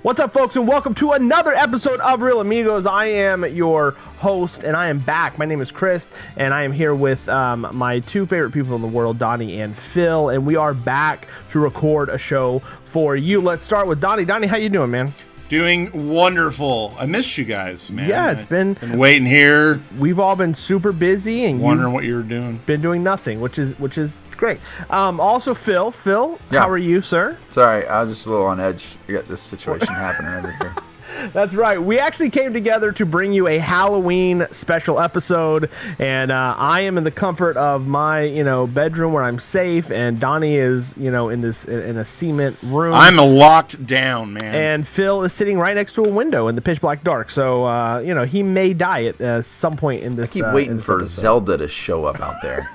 What's up, folks, and welcome to another episode of Reel Amigos. I am your host, and I am back. My name is Chris, and I am here with my two favorite people in the world, Donnie and Phil, and we are back to record a show for you. Let's start with Donnie. Donnie, how you doing, man? Doing wonderful. I missed you guys, man. Yeah, it's been waiting here. We've all been super busy and wondering what you were doing. Been doing nothing, which is great. Also, Phil, yeah. How are you, sir? Sorry, I was just a little on edge. You got this situation happening over here. That's right. We actually came together to bring you a Halloween special episode, and I am in the comfort of my, bedroom where I'm safe, and Donnie is, in a cement room. I'm locked down, man. And Phil is sitting right next to a window in the pitch black dark. So, he may die at some point in this. I keep waiting for Zelda to show up out there.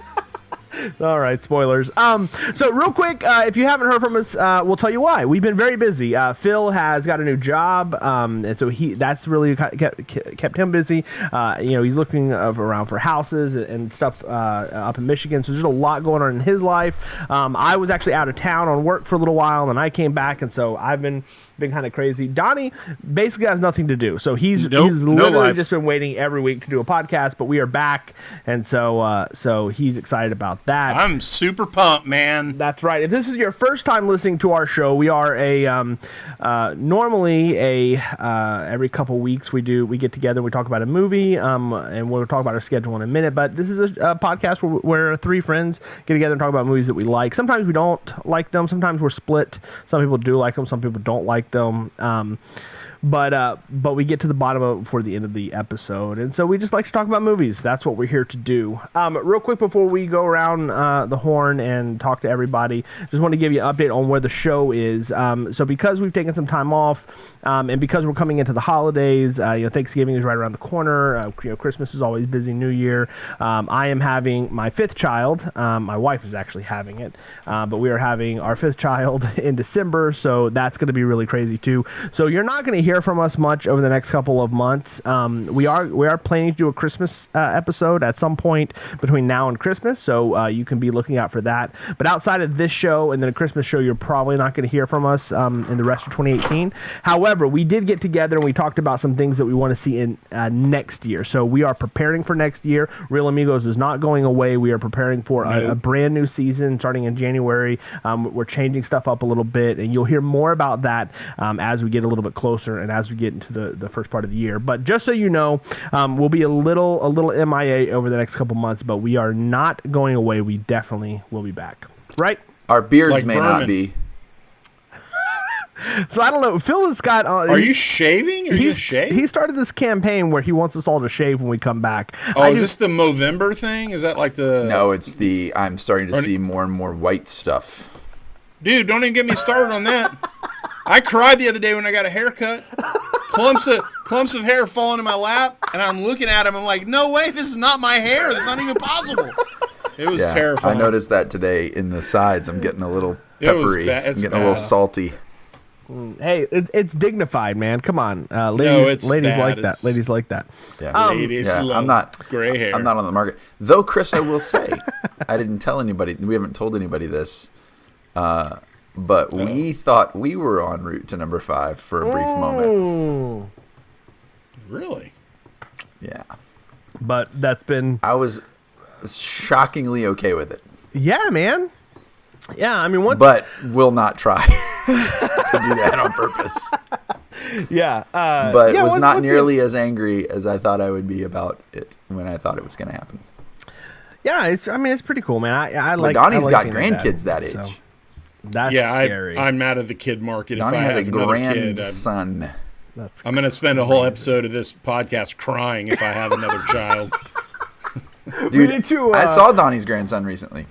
All right, spoilers. So real quick, if you haven't heard from us, we'll tell you why. We've been very busy. Phil has got a new job, and so that's really kept him busy. He's looking around for houses and stuff up in Michigan. So there's a lot going on in his life. I was actually out of town on work for a little while, and I came back, and so I've been kind of crazy. Donnie basically has nothing to do, so he's literally just been waiting every week to do a podcast. But we are back, and so he's excited about that. I'm super pumped, man. That's right. If this is your first time listening to our show, we are normally every couple weeks we get together and we talk about a movie, and we'll talk about our schedule in a minute. But this is a podcast where three friends get together and talk about movies that we like. Sometimes we don't like them. Sometimes we're split. Some people do like them. Some people don't like them. But we get to the bottom of it before the end of the episode, and so we just like to talk about movies. That's what we're here to do. Real quick before we go around the horn and talk to everybody, just want to give you an update on where the show is. So because we've taken some time off, and because we're coming into the holidays, Thanksgiving is right around the corner. Christmas is always busy. New Year. I am having my fifth child. My wife is actually having it, but we are having our fifth child in December, so that's going to be really crazy too. So you're not going to hear from us much over the next couple of months. We are planning to do a Christmas episode at some point between now and Christmas, so you can be looking out for that. But outside of this show and then a Christmas show, you're probably not going to hear from us in the rest of 2018. However, we did get together and we talked about some things that we want to see in next year. So we are preparing for next year. Reel Amigos is not going away. We are preparing for a brand new season starting in January. We're changing stuff up a little bit, and you'll hear more about that as we get a little bit closer and as we get into the first part of the year. But just so you know, we'll be a little MIA over the next couple months, but we are not going away. We definitely will be back. Right? Our beards may not be. So I don't know. Phil has got. Are you shaving? Are you gonna shave? He started this campaign where he wants us all to shave when we come back. Is this the Movember thing? Is that like the? No, it's the. I'm starting to see more and more white stuff. Dude, don't even get me started on that. I cried the other day when I got a haircut. Clumps of hair fall into my lap, and I'm looking at him. I'm like, no way, this is not my hair. That's not even possible. It was terrifying. I noticed that today in the sides. I'm getting a little peppery. I'm getting a little salty. Hey, it's dignified, man. Come on, ladies like that. Ladies like that. Yeah, ladies love gray hair. I'm not on the market, though. Chris, I will say, I didn't tell anybody. We haven't told anybody this. But we thought we were en route to number 5 for a brief moment. Really? Yeah. But that's been... I was shockingly okay with it. Yeah, man. Yeah, I mean... But will not try to do that on purpose. Yeah. But was not nearly as angry as I thought I would be about it when I thought it was going to happen. Yeah, it's pretty cool, man. I like... Donnie's got grandkids that age. So. That's scary. I'm out of the kid market. Donnie if I has have a another kid, grandson. I'm going to spend a whole episode of this podcast crying if I have another child. Dude, I saw Donnie's grandson recently.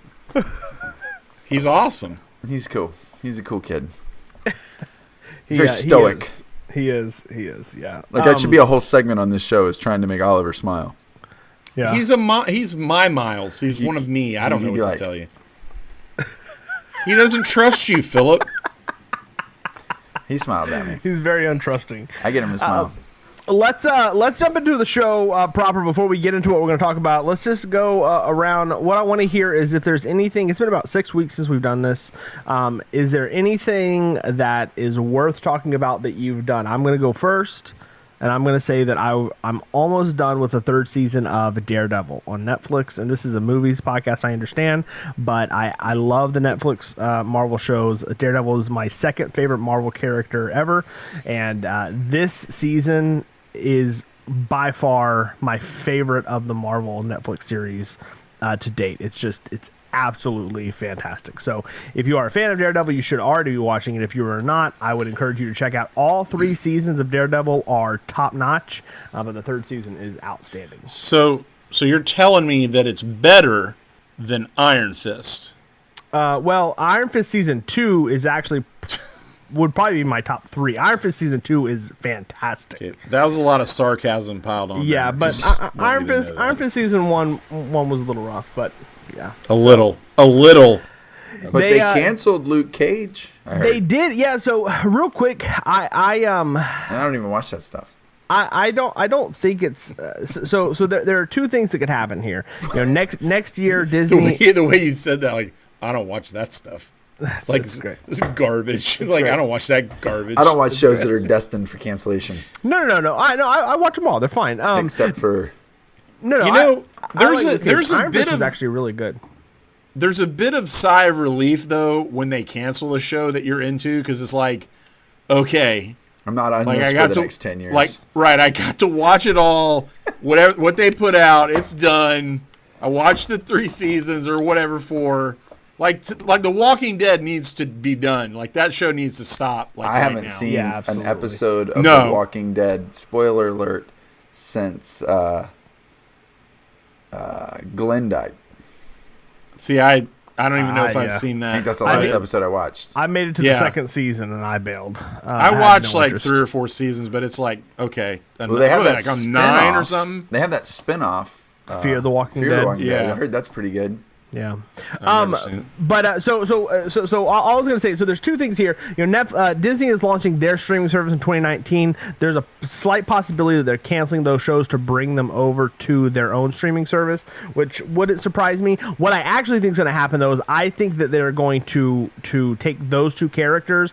He's awesome. He's cool. He's a cool kid. He's very stoic. He is, yeah. Like, that should be a whole segment on this show, is trying to make Oliver smile. Yeah. He's my Miles. He's one of me. I don't know what to tell you. He doesn't trust you, Philip. He smiles at me. He's very untrusting. I get him to smile. let's jump into the show proper before we get into what we're going to talk about. Let's just go around. What I want to hear is if there's anything. It's been about 6 weeks since we've done this. Is there anything that is worth talking about that you've done? I'm going to go first. And I'm going to say that I'm almost done with the 3rd season of Daredevil on Netflix. And this is a movies podcast, I understand. But I love the Netflix Marvel shows. Daredevil is my 2nd favorite Marvel character ever. And this season is by far my favorite of the Marvel Netflix series to date. It's absolutely fantastic. So if you are a fan of Daredevil, you should already be watching it. If you are not, I would encourage you to check out all 3 seasons of Daredevil are top notch, but the 3rd season is outstanding. So you're telling me that it's better than Iron Fist? Well, Iron Fist season 2 is actually would probably be my top 3. Iron Fist season 2 is fantastic. Okay, that was a lot of sarcasm piled on. Yeah, there. but Iron Fist season one was a little rough, but yeah, a little. But they canceled Luke Cage. They did, yeah. So real quick, I don't even watch that stuff. I don't think it's so. There are 2 things that could happen here. You know, next year Disney. the way you said that, like I don't watch that stuff. It's like this is garbage. It's like great. I don't watch that garbage. I don't watch shows that are destined for cancellation. No. I watch them all. They're fine. Except for no. There's a Iron bit Fist of was actually really good. There's a bit of sigh of relief though when they cancel a show that you're into because it's like, okay, I'm not on this for the next 10 years. Like, right, I got to watch it all. What they put out, it's done. I watched the 3 seasons or whatever for. Like The Walking Dead needs to be done. Like that show needs to stop. Like I haven't seen an episode of The Walking Dead. Spoiler alert! Since Glenn died. See, I don't even know if I've seen that. I think that's the last episode I watched. I made it to the 2nd season and I bailed. I watched like 3 or 4 seasons, but it's like okay. Well, they have that like on 9 or something. They have that spin-off. Fear the Walking Dead. Yeah, I heard that's pretty good. Yeah, but so all I was gonna say. So there's 2 things here. You know, Disney is launching their streaming service in 2019. There's a slight possibility that they're canceling those shows to bring them over to their own streaming service, which wouldn't surprise me. What I actually think is going to happen though is I think that they're going to take those 2 characters.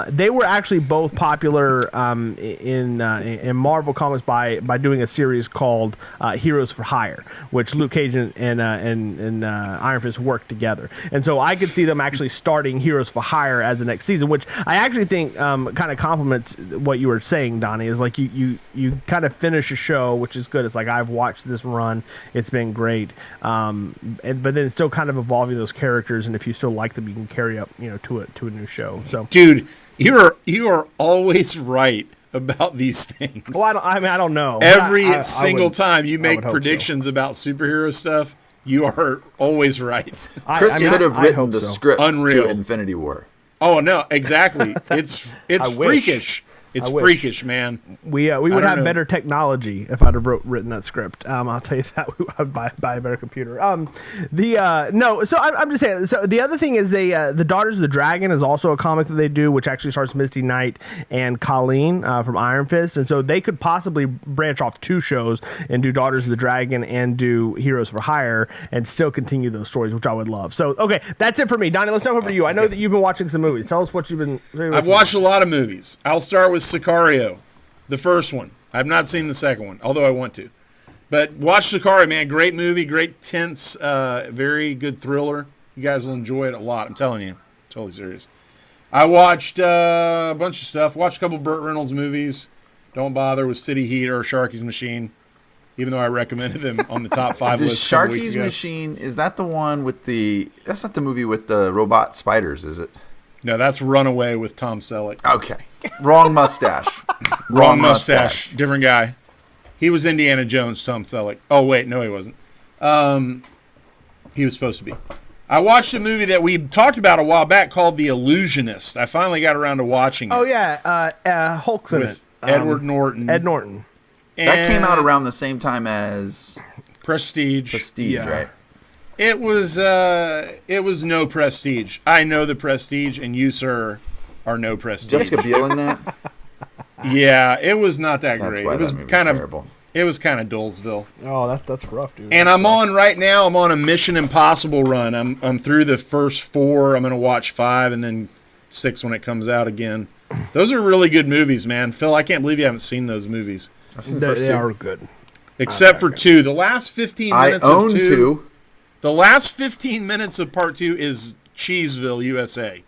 They were actually both popular in Marvel Comics by doing a series called Heroes for Hire, which Luke Cage and Iron Fist work together, and so I could see them actually starting Heroes for Hire as the next season, which I actually think kind of complements what you were saying, Donnie. Is like you kind of finish a show, which is good. It's like I've watched this run, it's been great, but then it's still kind of evolving those characters, and if you still like them, you can carry up to a new show. So, dude, you are always right about these things. Well, I don't know. Every single time you make predictions about superhero stuff. You are always right. Chris could have written the script to Infinity War. Oh no, exactly. It's freakish. It's freakish, man. We would have better technology if I'd have written that script. I'll tell you that I'd buy a better computer. So I'm just saying. So the other thing is the Daughters of the Dragon is also a comic that they do, which actually stars Misty Knight and Colleen from Iron Fist, and so they could possibly branch off 2 shows and do Daughters of the Dragon and do Heroes for Hire and still continue those stories, which I would love. So okay, that's it for me, Donnie. Let's jump over to you. I know that you've been watching some movies. Tell us what you've been. I've watched a lot of movies. I'll start with Sicario, the first one. I've not seen the second one, although I want to. But watch Sicario, man. Great movie, great tense, very good thriller. You guys will enjoy it a lot. I'm telling you. Totally serious. I watched a bunch of stuff. Watched a couple Burt Reynolds movies. Don't bother with City Heat or Sharky's Machine, even though I recommended them on the top 5 list. Sharky's Machine, is that the one with that's not the movie with the robot spiders, is it? No, that's Runaway with Tom Selleck. Okay. Wrong mustache. Wrong mustache. Different guy. He was Indiana Jones, Tom Selleck. Oh, wait. No, he wasn't. He was supposed to be. I watched a movie that we talked about a while back called The Illusionist. I finally got around to watching it. Oh, yeah. Hulk's in it. Edward Norton. Ed Norton. That came out around the same time as Prestige. Right? It was no Prestige. I know the Prestige, and you, sir, are no Prestige. Jessica Biel in that? Yeah, it was not that That's great. why It was that movie's kind of terrible. it was kind of Dullsville. Oh, that's rough, dude. And I'm on right now. I'm on a Mission Impossible run. I'm through the first 4. I'm gonna watch 5 and then 6 when it comes out again. Those are really good movies, man. Phil, I can't believe you haven't seen those movies. I've seen the first They two. are good. Except for 2. The last 15 I minutes own of 2. 2. The last 15 minutes of part 2 is Cheeseville, USA.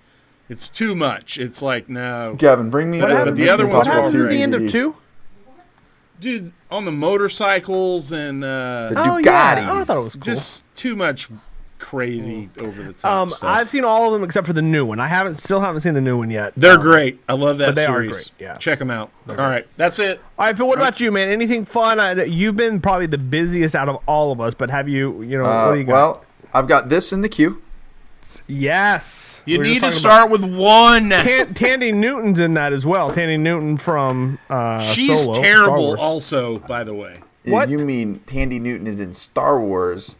It's too much. It's like, no. Gavin, bring me. But the other ones What were happened all to the right. end of 2? Dude, on the motorcycles and The Oh, Ducatis. yeah. Oh, I thought it was cool. just too much crazy over the top stuff. I've seen all of them except for the new one. Still haven't seen the new one yet. They're great. I love that but they are series. great, yeah. Check them out. All right, that's it. All right, Phil, what about you, man? Anything fun? You've been probably the busiest out of all of us, but have you, what do you got? Well, I've got this in the queue. Yes. You We were need to just start with one. Tandy Newton's in that as well. Tandy Newton from She's Solo, Star terrible Wars. also, by the way. What? You mean Tandy Newton is in Star Wars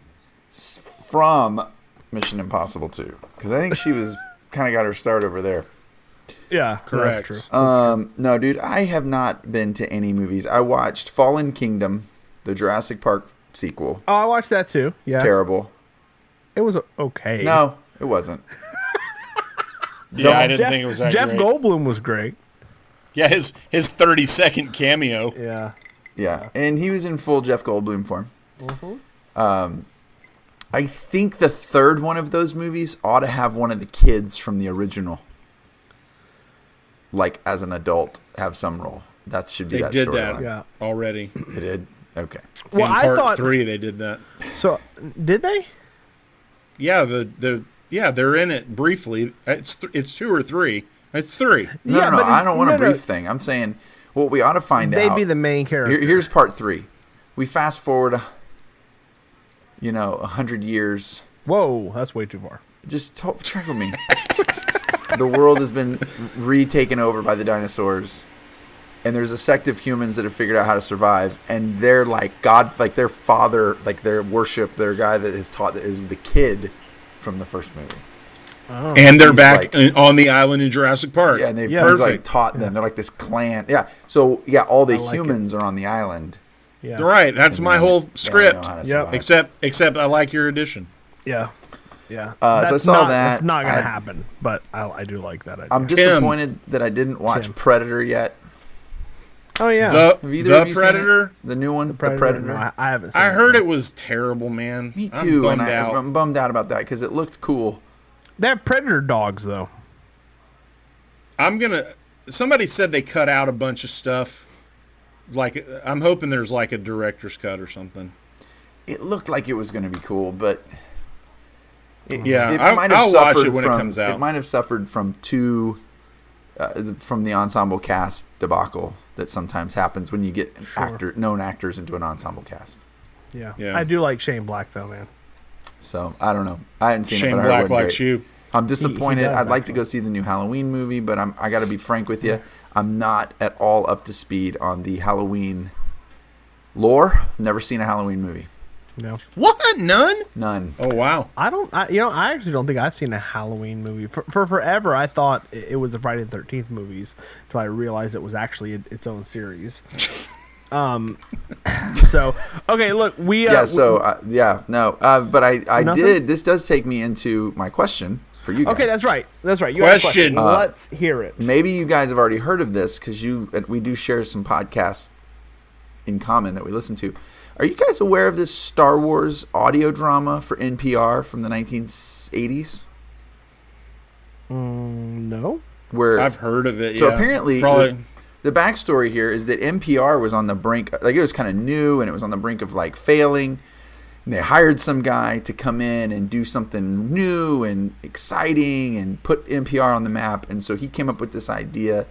from Mission Impossible 2? Because I think she was kind of got her start over there. Yeah, Correct. That's true. No, dude, I have not been to any movies. I watched Fallen Kingdom, the Jurassic Park sequel. Oh, I watched that too. Yeah. Terrible. It was okay. No, it wasn't. Yeah, I didn't think it was that Jeff great. Goldblum was great. Yeah, his 30-second cameo. Yeah. Yeah, and he was in full Jeff Goldblum form. Mm-hmm. I think the third one of those movies ought to have one of the kids from the original, like as an adult, have some role. That should be They that did storyline. that Yeah. already. They did? Okay. Well, In I part thought 3, they did that. so. Did they? Yeah, they're in it briefly. It's 2 or 3. It's 3. No, Yeah, no, but I don't want a no, brief thing. I'm saying what we ought to find They'd out. be the main character. Here's part 3. We fast forward, 100 years. Whoa, that's way too far. Just track with me. The world has been retaken over by the dinosaurs, and there's a sect of humans that have figured out how to survive, and they're like God, like their father, like their worship, their guy that is taught that is the kid from the first movie. Oh. And they're He's back like- on the island in Jurassic Park. Yeah, and they've Yeah. he's, like Perfect. taught them. They're like this clan. Yeah. So yeah, all the I like humans are on the island. Yeah. Right, that's my They whole know script. how to Yep. survive. Except I like your addition. Yeah. Yeah. So I That's saw not, that. That's not going I- to happen, but I do like that idea. I'm disappointed that I didn't watch Tim. Predator yet. oh, yeah. Have either The of you seen it? Predator. The new one, Predator. The Predator. No, I haven't seen I it. heard it was terrible, man. Me too, I'm bummed and out. I'm bummed out about that because it looked cool. They have Predator dogs, though. Somebody said they cut out a bunch of stuff. Like, I'm hoping there's like a director's cut or something. It looked like it was going to be cool, but Yeah, I'll watch it when it comes out. It might have suffered from from the ensemble cast debacle that sometimes happens when you get known actors into an ensemble cast. Yeah. Yeah. I do like Shane Black, though, man. So I don't know. I hadn't seen it, Shane but I heard it Black wasn't likes great. you. I'm disappointed. does, I'd like to actually. go see the new Halloween movie, but I got to be frank with you. I'm not at all up to speed on the Halloween lore. Never seen a Halloween movie. No. What? None? None. Oh, wow. I actually don't think I've seen a Halloween movie. For forever, I thought it was the Friday the 13th movies until I realized it was actually its own series. So, okay, look, but I Nothing? did. This does take me into my question for you guys. Okay, that's right. That's right. You had a Question. Let's hear it. Maybe you guys have already heard of this because we do share some podcasts in common that we listen to. Are you guys aware of this Star Wars audio drama for NPR from the 1980s? No. Where I've heard of it, So yeah. apparently, Probably. the backstory here is that NPR was on the brink, like it was kind of new, and it was on the brink of like failing. And they hired some guy to come in and do something new and exciting and put NPR on the map. And so he came up with this idea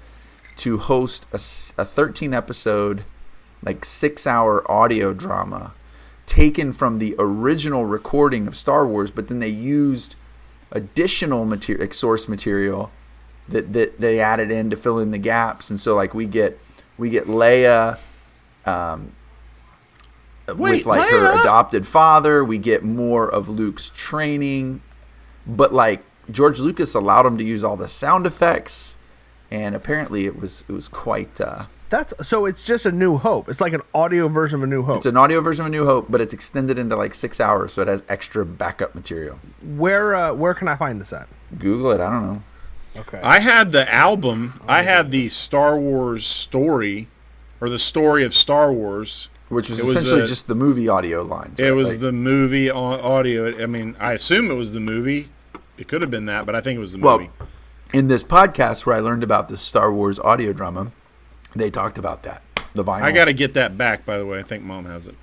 to host a 13 episode, like 6-hour audio drama taken from the original recording of Star Wars, but then they used additional material, like source material that they added in to fill in the gaps. And so like we get Leia with like her Leia? adopted father, we get more of Luke's training, but like George Lucas allowed him to use all the sound effects, and apparently it was quite So it's just A New Hope. It's like an audio version of A New Hope. It's an audio version of A New Hope, but it's extended into like 6 hours, so it has extra backup material. Where can I find this at? Google it. I don't know. Okay. I had the album. I had the Star Wars story, or the story of Star Wars. Which was essentially just the movie audio lines. It was the movie audio. I mean, I assume it was the movie. It could have been that, but I think it was the movie. Well, in this podcast where I learned about the Star Wars audio drama, they talked about that. The vinyl. I got to get that back, by the way. I think Mom has it.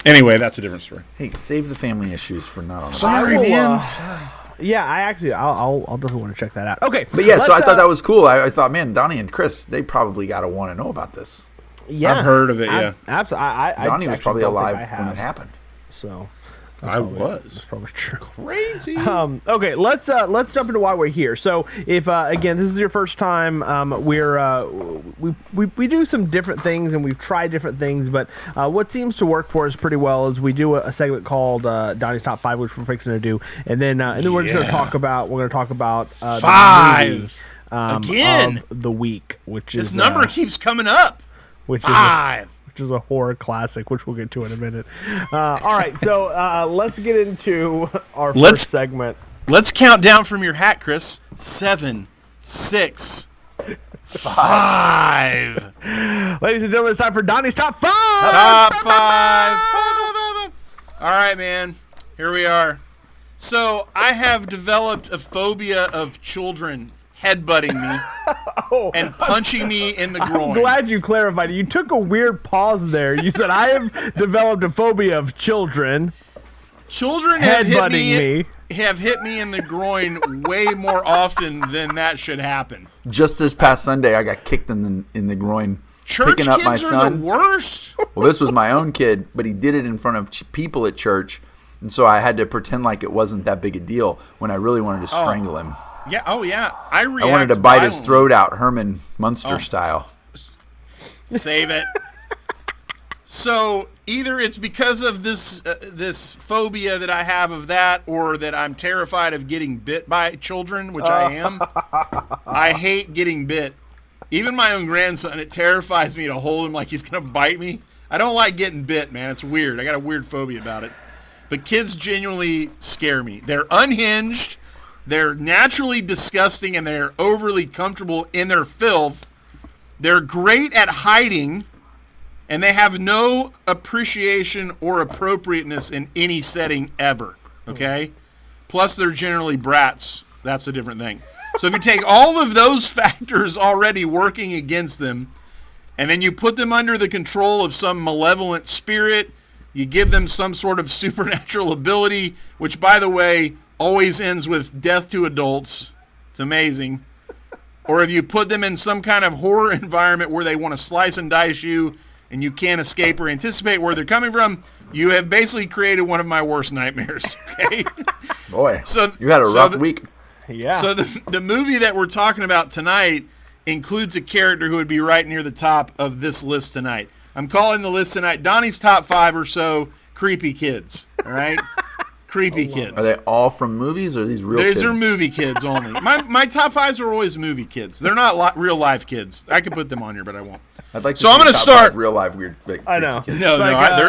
Anyway, that's a different story. Hey, save the family issues for not on the Sorry, man. Sorry. Yeah, I'll definitely want to check that out. Okay. But yeah, so I thought that was cool. I thought, man, Donnie and Chris, they probably got to want to know about this. Yeah, I've heard of it, yeah. Absolutely. Donnie was probably alive when it happened. So That's probably true. Crazy. Okay, let's jump into why we're here. So, if again this is your first time, we do some different things and we've tried different things, but what seems to work for us pretty well is we do a segment called Donnie's Top 5, which we're fixing to do, and then we're just going to talk about Five the movie, again of the week, which this is number keeps coming up. which 5. is a horror classic, which we'll get to in a minute. All right, so let's get into our first segment. Let's count down from your hat, Chris. 7, 6, 5. Ladies and gentlemen, it's time for Donnie's Top 5! Top 5. All right, man. Here we are. So, I have developed a phobia of children headbutting me and punching me in the groin. I'm glad you clarified it. You took a weird pause there. You said, I have developed a phobia of children. Children have hit me in the groin way more often than that should happen. Just this past Sunday, I got kicked in the groin. Church picking up kids my are son. the worst. Well, this was my own kid, but he did it in front of people at church, and so I had to pretend like it wasn't that big a deal when I really wanted to strangle him. Yeah. Oh, yeah. I wanted to bite his throat out, Herman Munster style. Save it. So either it's because of this phobia that I have of that, or that I'm terrified of getting bit by children, which I am. I hate getting bit. Even my own grandson, it terrifies me to hold him like he's going to bite me. I don't like getting bit, man. It's weird. I got a weird phobia about it. But kids genuinely scare me. They're unhinged. They're naturally disgusting, and they're overly comfortable in their filth. They're great at hiding, and they have no appreciation or appropriateness in any setting ever, okay? Plus, they're generally brats. That's a different thing. So if you take all of those factors already working against them, and then you put them under the control of some malevolent spirit, you give them some sort of supernatural ability, which, by the way, always ends with death to adults. It's amazing. Or if you put them in some kind of horror environment where they want to slice and dice you and you can't escape or anticipate where they're coming from, you have basically created one of my worst nightmares. Okay? Boy, you had a rough week. Yeah. So the movie that we're talking about tonight includes a character who would be right near the top of this list tonight. I'm calling the list tonight Donnie's Top 5 or so creepy kids. All right? Creepy kids. Are they all from movies, or are these real kids? These are movie kids only. My top 5s are always movie kids. They're not real live kids. I could put them on here, but I won't. I'd like to so I'm going to start real live weird. I know. Kids. No,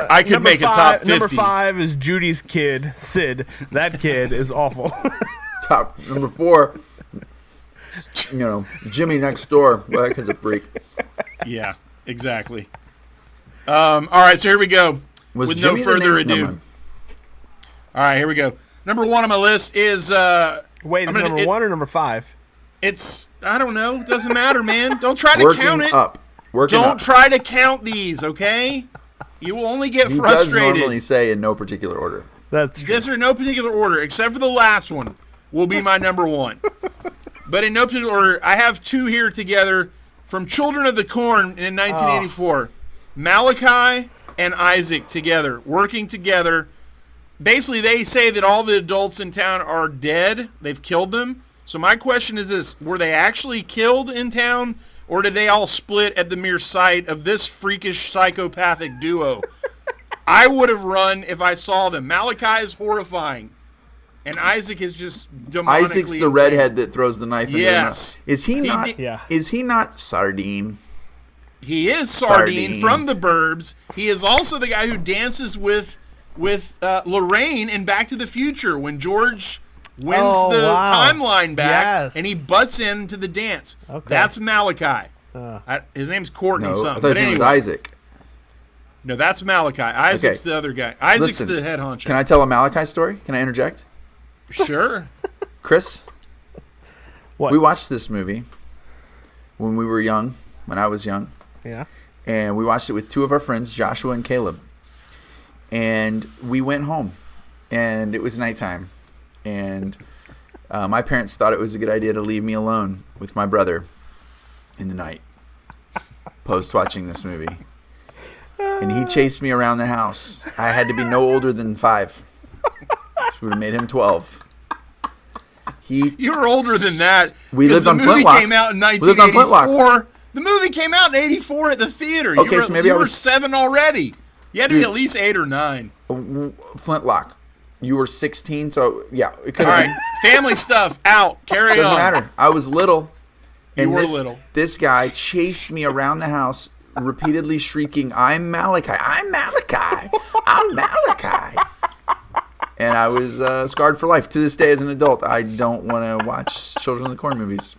I could make a top 50. Number 5 is Judy's kid, Sid. That kid is awful. Top number 4, Jimmy next door. Well, that kid's a freak. Yeah, exactly. All right, so here we go. With no further ado. All right, here we go. Number 1 on my list is... Wait, number 1 or number 5? It's... I don't know. It doesn't matter, man. Don't try to count it. Don't try to count these, okay? You will only get frustrated. He does normally say in no particular order. That's true. This are no particular order, except for the last one will be my number 1. But in no particular order, I have 2 here together from Children of the Corn in 1984. Malachi and Isaac together, working together. Basically, they say that all the adults in town are dead. They've killed them. So my question is this. Were they actually killed in town, or did they all split at the mere sight of this freakish psychopathic duo? I would have run if I saw them. Malachi is horrifying, and Isaac is just demonically Isaac's the insane. redhead that throws the knife into the mouth. Is he not? Yeah. Is he not Sardine? He is Sardine from The Burbs. He is also the guy who dances with Lorraine in Back to the Future when George wins timeline back and he butts into the dance. Okay. That's Malachi. His name's Courtney something. I thought his name was Isaac. No, that's Malachi. Isaac's the other guy. Isaac's the head honcho. Can I tell a Malachi story? Can I interject? Sure. Chris? What? We watched this movie when we were young, when I was young. Yeah. And we watched it with two of our friends, Joshua and Caleb. And we went home. And it was nighttime. And my parents thought it was a good idea to leave me alone with my brother in the night post watching this movie. And he chased me around the house. I had to be no older than 5. Which would have made him 12. You were older than that. We lived on Flintlock. The movie came out in 1984. The movie came out in 84 at the theater. Okay, so maybe I was 7 already. You had to be at least 8 or 9. Flintlock. You were 16, so yeah. It could All have right, family stuff out. Carry on. Doesn't matter. I was little. You were little. This guy chased me around the house, repeatedly shrieking, "I'm Malachi! I'm Malachi! I'm Malachi!" And I was scarred for life. To this day, as an adult, I don't want to watch Children of the Corn movies.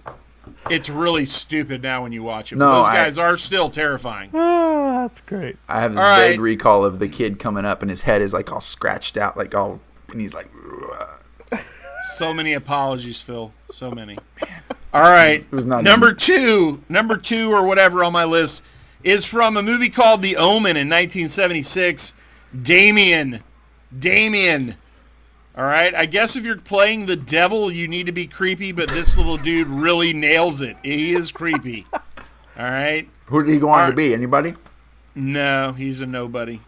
It's really stupid now when you watch them. No, those guys are still terrifying. Oh, that's great. I have this vague recall of the kid coming up, and his head is like all scratched out, and he's like. So many apologies, Phil. So many. All right. It was not number two or whatever on my list is from a movie called The Omen in 1976. Damien. All right. I guess if you're playing the devil, you need to be creepy, but this little dude really nails it. He is creepy. All right. Who did he go on to be? Anybody? No, he's a nobody.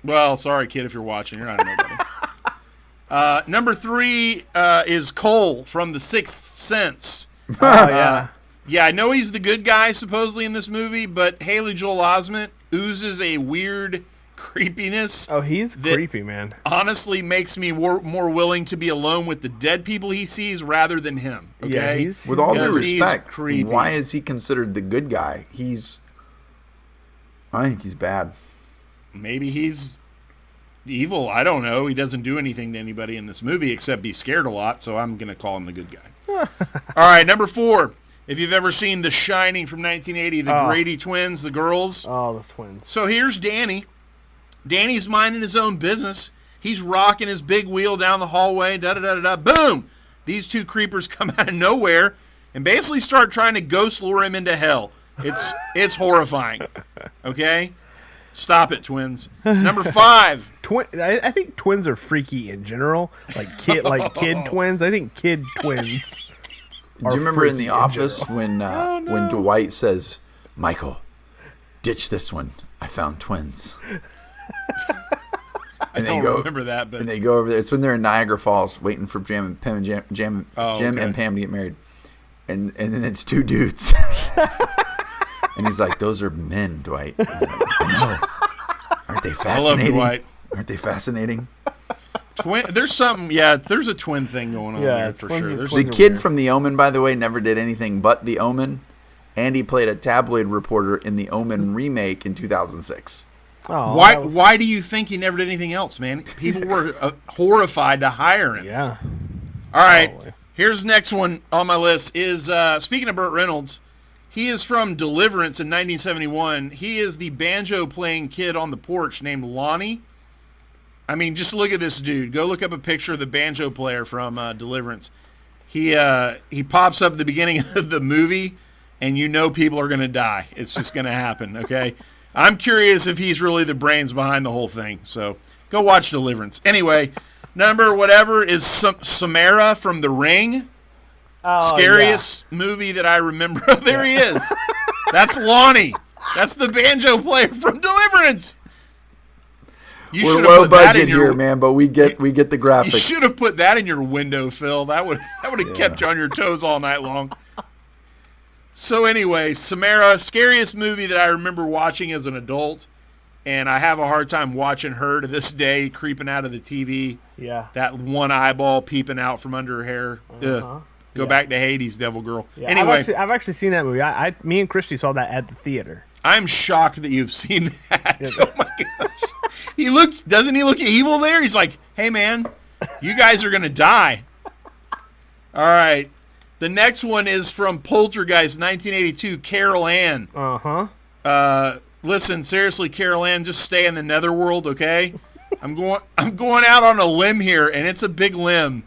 Well, sorry, kid, if you're watching. You're not a nobody. Number 3 is Cole from The Sixth Sense. Oh, yeah. Yeah, I know he's the good guy supposedly in this movie, but Haley Joel Osment oozes a weird creepiness. Oh, he's creepy, man. Honestly, makes me more willing to be alone with the dead people he sees rather than him. Okay, yeah, with all due respect, creepy. Why is he considered the good guy? I think he's bad. Maybe he's evil. I don't know. He doesn't do anything to anybody in this movie except be scared a lot, so I'm going to call him the good guy. All right, number 4. If you've ever seen The Shining from 1980, the Grady twins, the girls. Oh, the twins. So here's Danny. Danny's minding his own business. He's rocking his big wheel down the hallway. Da-da-da-da-da. Boom! These two creepers come out of nowhere and basically start trying to ghost lure him into hell. It's horrifying. Okay? Stop it, twins. Number 5. I think twins are freaky in general. Like kid twins. I think kid twins. Do you remember in The Office when Dwight says, "Michael, ditch this one. I found twins." I don't remember that, but and they go over there. It's when they're in Niagara Falls waiting for Jim and Pam to get married, and then it's 2 dudes, and he's like, "Those are men, Dwight." He's like, "I know. Aren't they fascinating? I love Dwight. Aren't they fascinating?" There's something, there's a twin thing going on there for sure. The kid from The Omen, by the way, never did anything but The Omen, and he played a tabloid reporter in The Omen remake in 2006. Oh, why do you think he never did anything else, man? People were horrified to hire him. Yeah. All right, here's the next one on my list is, speaking of Burt Reynolds, he is from Deliverance in 1971. He is the banjo-playing kid on the porch named Lonnie. I mean, just look at this dude. Go look up a picture of the banjo player from Deliverance. He pops up at the beginning of the movie, and you know people are going to die. It's just going to happen, okay? I'm curious if he's really the brains behind the whole thing. So go watch Deliverance. Anyway, number whatever is Samara from The Ring. Scariest movie that I remember. There he is. That's Lonnie. That's the banjo player from Deliverance. We're low budget here, man, but we get the graphics. You should have put that in your window, Phil. That would have kept you on your toes all night long. So anyway, Samara, scariest movie that I remember watching as an adult, and I have a hard time watching her to this day, creeping out of the TV. Yeah. That one eyeball peeping out from under her hair. Go back to Hades, Devil Girl. Yeah, anyway, I've actually seen that movie. Me and Christy saw that at the theater. I'm shocked that you've seen that. Oh my gosh. Doesn't he look evil there? He's like, hey man, you guys are going to die. All right. The next one is from Poltergeist 1982, Carol Ann. Listen, seriously, Carol Ann, just stay in the netherworld, okay? I'm going out on a limb here, and it's a big limb.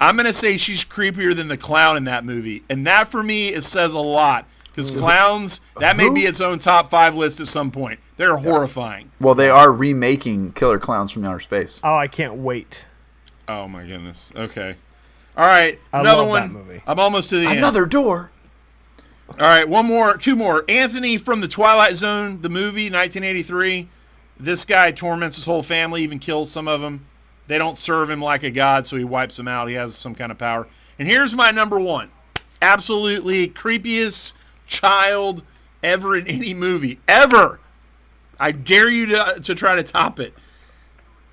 I'm going to say she's creepier than the clown in that movie. And that, for me, it says a lot. Because clowns, that may be its own top 5 list at some point. They're horrifying. Well, they are remaking Killer Clowns from Outer Space. Oh, I can't wait. Oh, my goodness. Okay. All right. Another one. That movie. I'm almost to the end. Another door. All right. Two more. Anthony from The Twilight Zone, the movie, 1983. This guy torments his whole family, even kills some of them. They don't serve him like a god, so he wipes them out. He has some kind of power. And here's my number one. Absolutely creepiest child ever in any movie. Ever. I dare you to try to top it.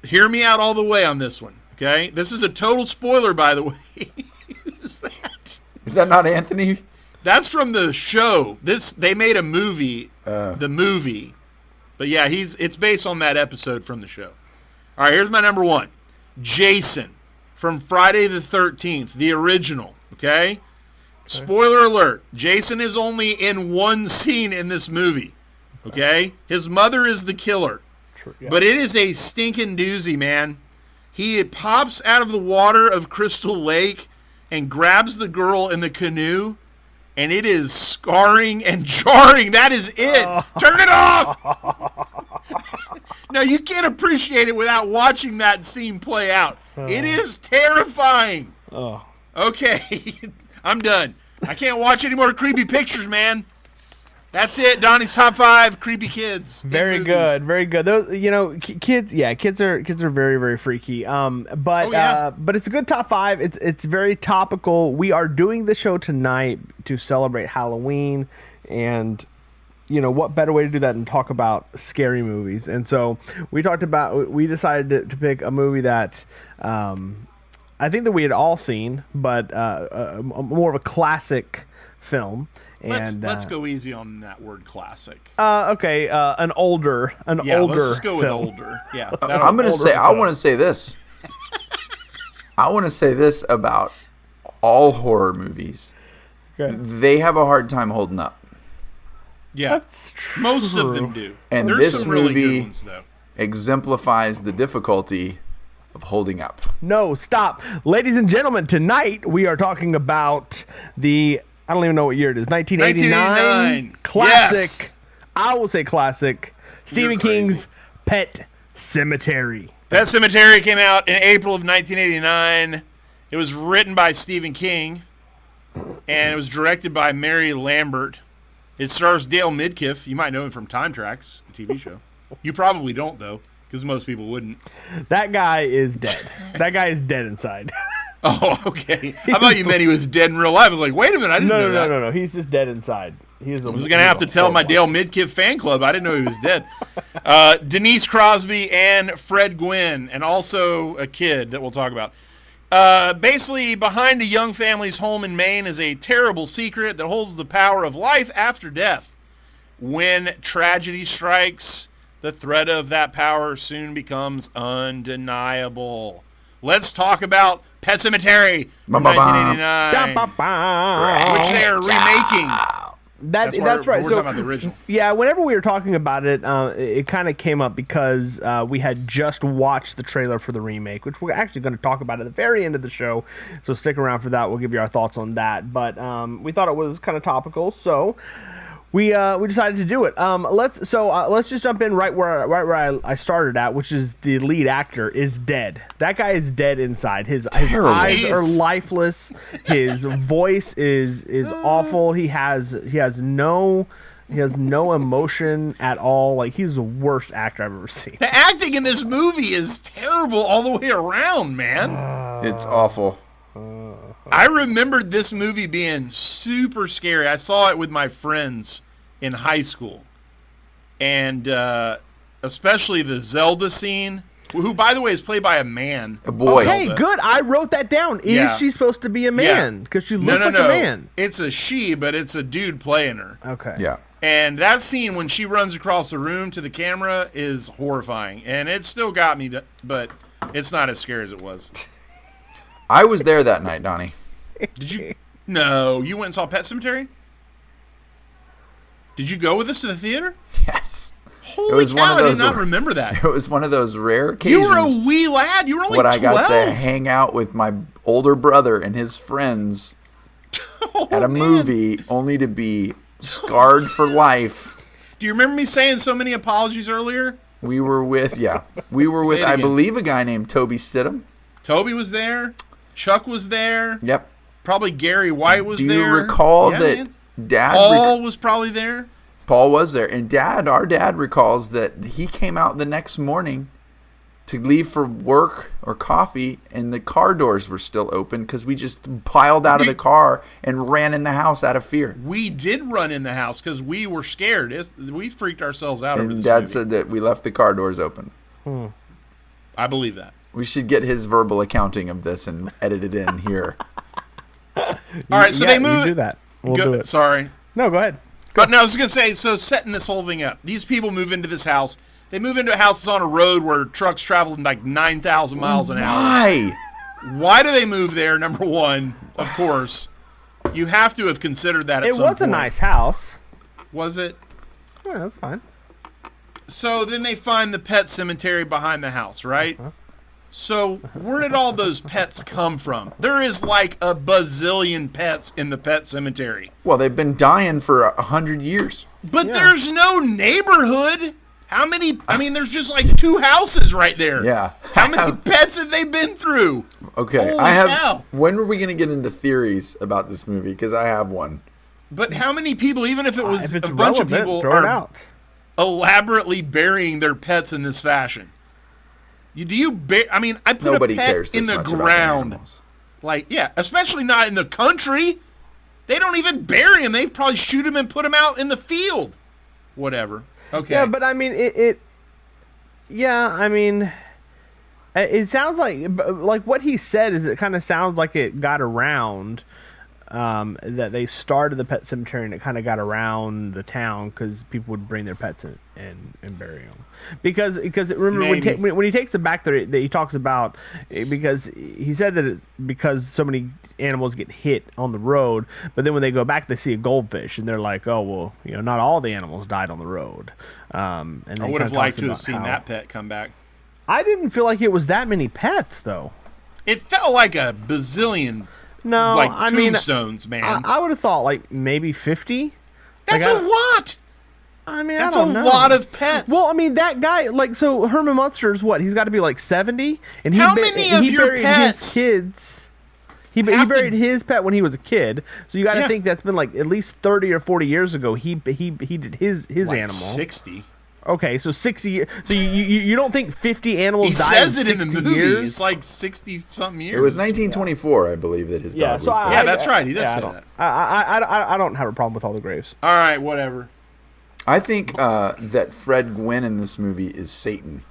Hear me out all the way on this one, okay? This is a total spoiler, by the way. Is that not Anthony? That's from the show. They made a movie, the movie. But yeah, it's based on that episode from the show. All right, here's my number one. Jason from Friday the 13th, the original, okay? Spoiler alert, Jason is only in one scene in this movie, okay? His mother is the killer, but it is a stinking doozy, man. He pops out of the water of Crystal Lake and grabs the girl in the canoe, and it is scarring and jarring. That is it. Turn it off! No, you can't appreciate it without watching that scene play out. It is terrifying. Okay, I'm done. I can't watch any more creepy pictures, man. That's it. Donnie's top 5 creepy kids. Very good, very good. Those, kids. Yeah, kids are very, very freaky. But it's a good top 5. It's very topical. We are doing the show tonight to celebrate Halloween, and what better way to do that than talk about scary movies? And so we decided to pick a movie that I think that we had all seen, but more of a classic film. Let's go easy on that word classic. Okay, an older. Let's just go with film. Older. Yeah, I'm going to say. I want to say this. I want to say this about all horror movies. Okay. They have a hard time holding up. Yeah, that's true. Most of them do. And there's this some really movie good ones, though. exemplifies the difficulty of holding up. No, stop. Ladies and gentlemen, tonight we are talking about I don't even know what year it is, 1989. Classic. Yes. I will say classic. Stephen King's Pet Sematary. Pet Sematary came out in April of 1989. It was written by Stephen King, and it was directed by Mary Lambert. It stars Dale Midkiff. You might know him from Time Tracks, the TV show. You probably don't, though, because most people wouldn't. That guy is dead. That guy is dead inside. Oh, okay. I thought you meant he was dead in real life. I was like, wait a minute, I didn't know that. No. He's just dead inside. I was going to have to tell my Dale Midkiff fan club. I didn't know he was dead. Denise Crosby and Fred Gwynn, and also a kid that we'll talk about. Basically, behind a young family's home in Maine is a terrible secret that holds the power of life after death. When tragedy strikes, the threat of that power soon becomes undeniable. Let's talk about Pet Sematary from 1989, which they are remaking. That's right. We're talking about the original. Yeah, whenever we were talking about it, it kind of came up because we had just watched the trailer for the remake, which we're actually going to talk about at the very end of the show. So stick around for that. We'll give you our thoughts on that. But we thought it was kind of topical, so we decided to do it. Let's just jump in right where I started at, which is the lead actor is dead. That guy is dead inside. His eyes are lifeless. His voice is awful. He has no emotion at all. Like, he's the worst actor I've ever seen. The acting in this movie is terrible all the way around, man. It's awful. I remembered this movie being super scary. I saw it with my friends in high school. And especially the Zelda scene, who, by the way, is played by a man. A boy. Okay, good. I wrote that down. Is she supposed to be a man? Because she looks like a man. It's a she, but it's a dude playing her. Okay. Yeah. And that scene when she runs across the room to the camera is horrifying. And it still got me, but it's not as scary as it was. I was there that night, Donnie. Did you? No, you went and saw Pet Sematary? Did you go with us to the theater? Yes. Holy cow, I did not remember that. It was one of those rare occasions. You were a wee lad. You were only 12. When I got to hang out with my older brother and his friends at a movie, only to be scarred for life. Do you remember me saying so many apologies earlier? We were with, I believe, a guy named Toby Stidham. Toby was there. Chuck was there. Yep. Probably Gary White was there. Do you recall that Dad... Paul was probably there. Paul was there. And our dad recalls that he came out the next morning to leave for work or coffee, and the car doors were still open because we just piled out of the car and ran in the house out of fear. We did run in the house because we were scared. We freaked ourselves out over this Dad movie. said that we left the car doors open. I believe that. We should get his verbal accounting of this and edit it in here. All right, so they move. You do that. We'll do it. Sorry. No, go ahead. No, I was going to say, so setting this whole thing up, these people move into this house. They move into a house that's on a road where trucks travel like 9,000 miles an hour. Why? Why do they move there, number one? Of course. You have to have considered that at some point. It was a nice house. Was it? Yeah, that's fine. So then they find the pet cemetery behind the house, right? So where did all those pets come from? There is like a bazillion pets in the pet cemetery. Well, they've been dying for 100 years. But there's no neighborhood. How many? I mean, there's just like 2 houses right there. Yeah. How many pets have they been through? Okay, Holy cow. When are we going to get into theories about this movie? Because I have one. But how many people, even if it was if it's a bunch of relevant, people, throw it are out. elaborately burying their pets in this fashion? I mean, I put Nobody a pet cares in this the much about ground. animals. Like, yeah, especially not in the country. They don't even bury him. They probably shoot him and put him out in the field. Whatever. Okay. Yeah, but I mean, it sounds like what he said is it kind of sounds like it got around, that they started the pet cemetery and it kind of got around the town because people would bring their pets in and bury them. Because remember when he takes it back there, he talks about, because he said that because so many animals get hit on the road, but then when they go back they see a goldfish and they're like, oh well, not all the animals died on the road. And I would have liked to have seen that pet come back. I didn't feel like it was that many pets though. It felt like a bazillion. No, like tombstones, man. I would have thought like maybe 50. That's a lot. I mean, that's I don't know. A lot of pets. Well, I mean, that guy, like, so Herman Munster's what? He's got to be like 70, and how many of your pets? His kids. He buried his pet when he was a kid, so you got to think that's been like at least 30 or 40 years ago. He did his like animal. 60. Okay, so 60 years. So you don't think 50 animals he died says in it in the 60 movie. years? It's like 60-something years. It was 1924, I believe, that his dog was dead. Yeah, that's right. He does say that. I don't have a problem with all the graves. All right, whatever. I think that Fred Gwynn in this movie is Satan.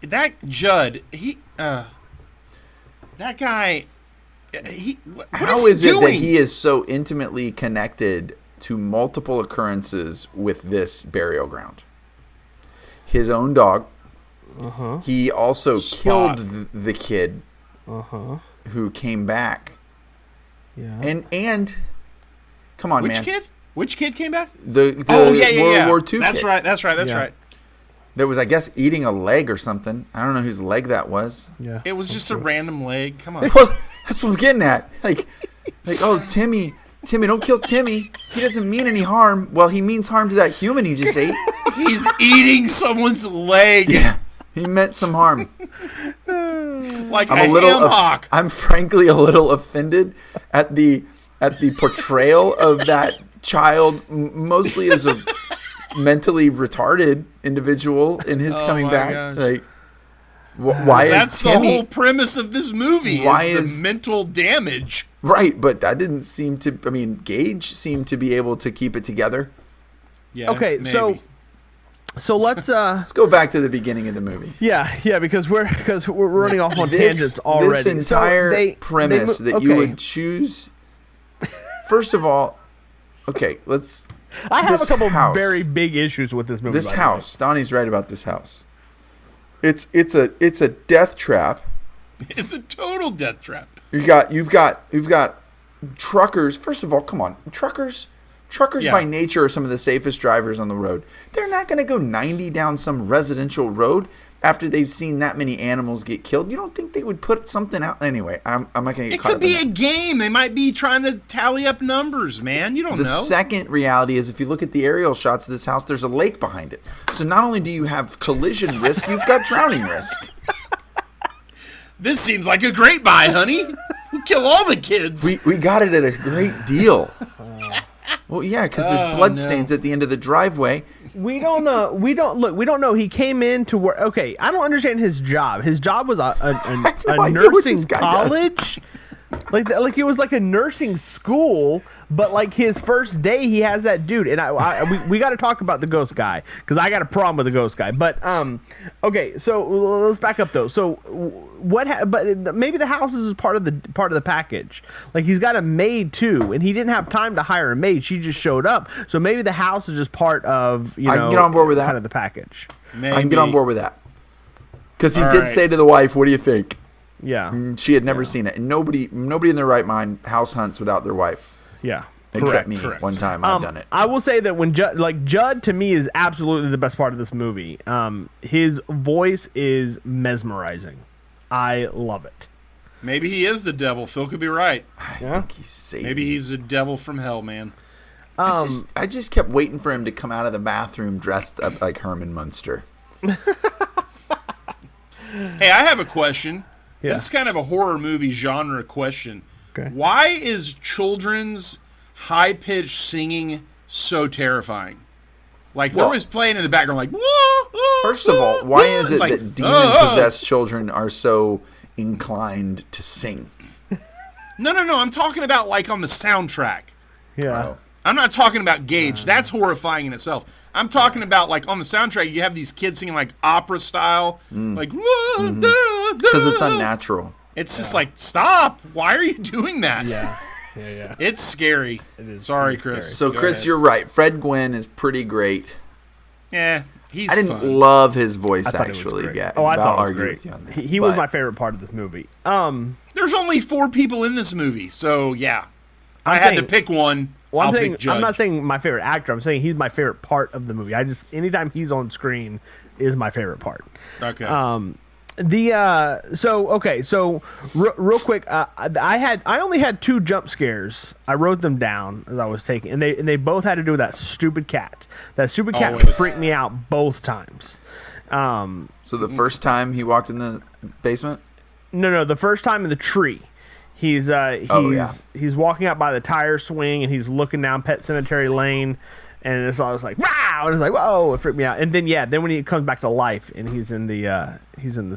That Judd, that guy, How is it that he is so intimately connected to multiple occurrences with this burial ground? His own dog. Uh-huh. He also killed the kid who came back. Yeah. And come on, Which man. kid? Which kid came back? The World War II That's kid. right. That's right. That was, I guess, eating a leg or something. I don't know whose leg that was. Yeah. It was just a random leg. Come on. Well, that's what I'm getting at. Like, oh, Timmy, don't kill Timmy. He doesn't mean any harm. Well, he means harm to that human he just ate. He's eating someone's leg. Yeah, he meant some harm. Like a ham hock. I'm frankly a little offended at the portrayal of that child, mostly as a mentally retarded individual in his coming back. Gosh. Like, why that's is Timmy, the whole premise of this movie? Why is the mental damage? Right, but that didn't seem to. I mean, Gage seemed to be able to keep it together. Yeah. Okay, maybe. so let's let's go back to the beginning of the movie. Yeah, because we're running off on tangents already. This entire premise that you would choose. First of all, okay, let's I have a couple house. very big issues with this movie. This house, Donnie's right about this house. It's a death trap. It's a total death trap. You've got truckers. First of all, come on, truckers by nature are some of the safest drivers on the road. They're not going to go 90 down some residential road after they've seen that many animals get killed. You don't think they would put something out? Anyway, I'm not going to get It caught could up in be that. a game. They might be trying to tally up numbers, man. You don't The know. second reality is if you look at the aerial shots of this house, there's a lake behind it. So not only do you have collision risk, you've got drowning risk. This seems like a great buy, honey. We'll kill all the kids. We got it at a great deal. Well, yeah, because there's bloodstains at the end of the driveway. We don't know. We don't know. He came in to work. Okay, I don't understand his job. His job was a no idea what this nursing guy college. Like it was like a nursing school, but like his first day, he has that dude, and we got to talk about the ghost guy because I got a problem with the ghost guy. But okay, so let's back up though. So but maybe the house is part of the package. Like he's got a maid too, and he didn't have time to hire a maid. She just showed up. So maybe the house is just part of I can get on board with that. Kind of the package. Maybe. I can get on board with that. Because he All did right. say to the wife, "What do you think?" Yeah. She had never seen it. And nobody in their right mind house hunts without their wife. Yeah. Except Correct. me. Correct. One time I've done it. I will say that when Judd to me is absolutely the best part of this movie. His voice is mesmerizing. I love it. Maybe he is the devil. Phil could be right. I think he's Satan. Maybe he's a devil from hell, man. I just kept waiting for him to come out of the bathroom dressed up like Herman Munster. Hey, I have a question. Yeah. This is kind of a horror movie genre question. Okay. Why is children's high-pitched singing so terrifying? Like, they're Well- always playing in the background like, whoa, whoa, First of all, whoa, why whoa. is It's it like, that demon-possessed children are so inclined to sing? No. I'm talking about, like, on the soundtrack. Yeah. Oh. I'm not talking about Gage. That's horrifying in itself. I'm talking about, like, on the soundtrack, you have these kids singing, like, opera style. Like, Because it's unnatural. It's just like, stop. Why are you doing that? Yeah. It's scary. It is. Sorry, It is Chris. So, Go Chris, ahead. you're right. Fred Gwynn is pretty great. Yeah, he's I didn't fun. love his voice, I thought it was actually. great. Yeah, Oh, I I'll thought it was argue great. with you on that. He was But my favorite part of this movie. There's only 4 people in this movie, so yeah. If I I'm had to saying- pick one, Well, I'll pick Judge. I'm not saying my favorite actor. I'm saying he's my favorite part of the movie. Anytime he's on screen is my favorite part. Okay. So real quick, I only had 2 jump scares. I wrote them down as I was taking, and they both had to do with that stupid cat. That stupid cat Always. freaked me out both times. So the first time he walked in the basement? No, the first time in the tree. He's walking out by the tire swing and he's looking down Pet Cemetery Lane, and it's all like wow, and it's like whoa, it freaked me out. And then when he comes back to life and he's in the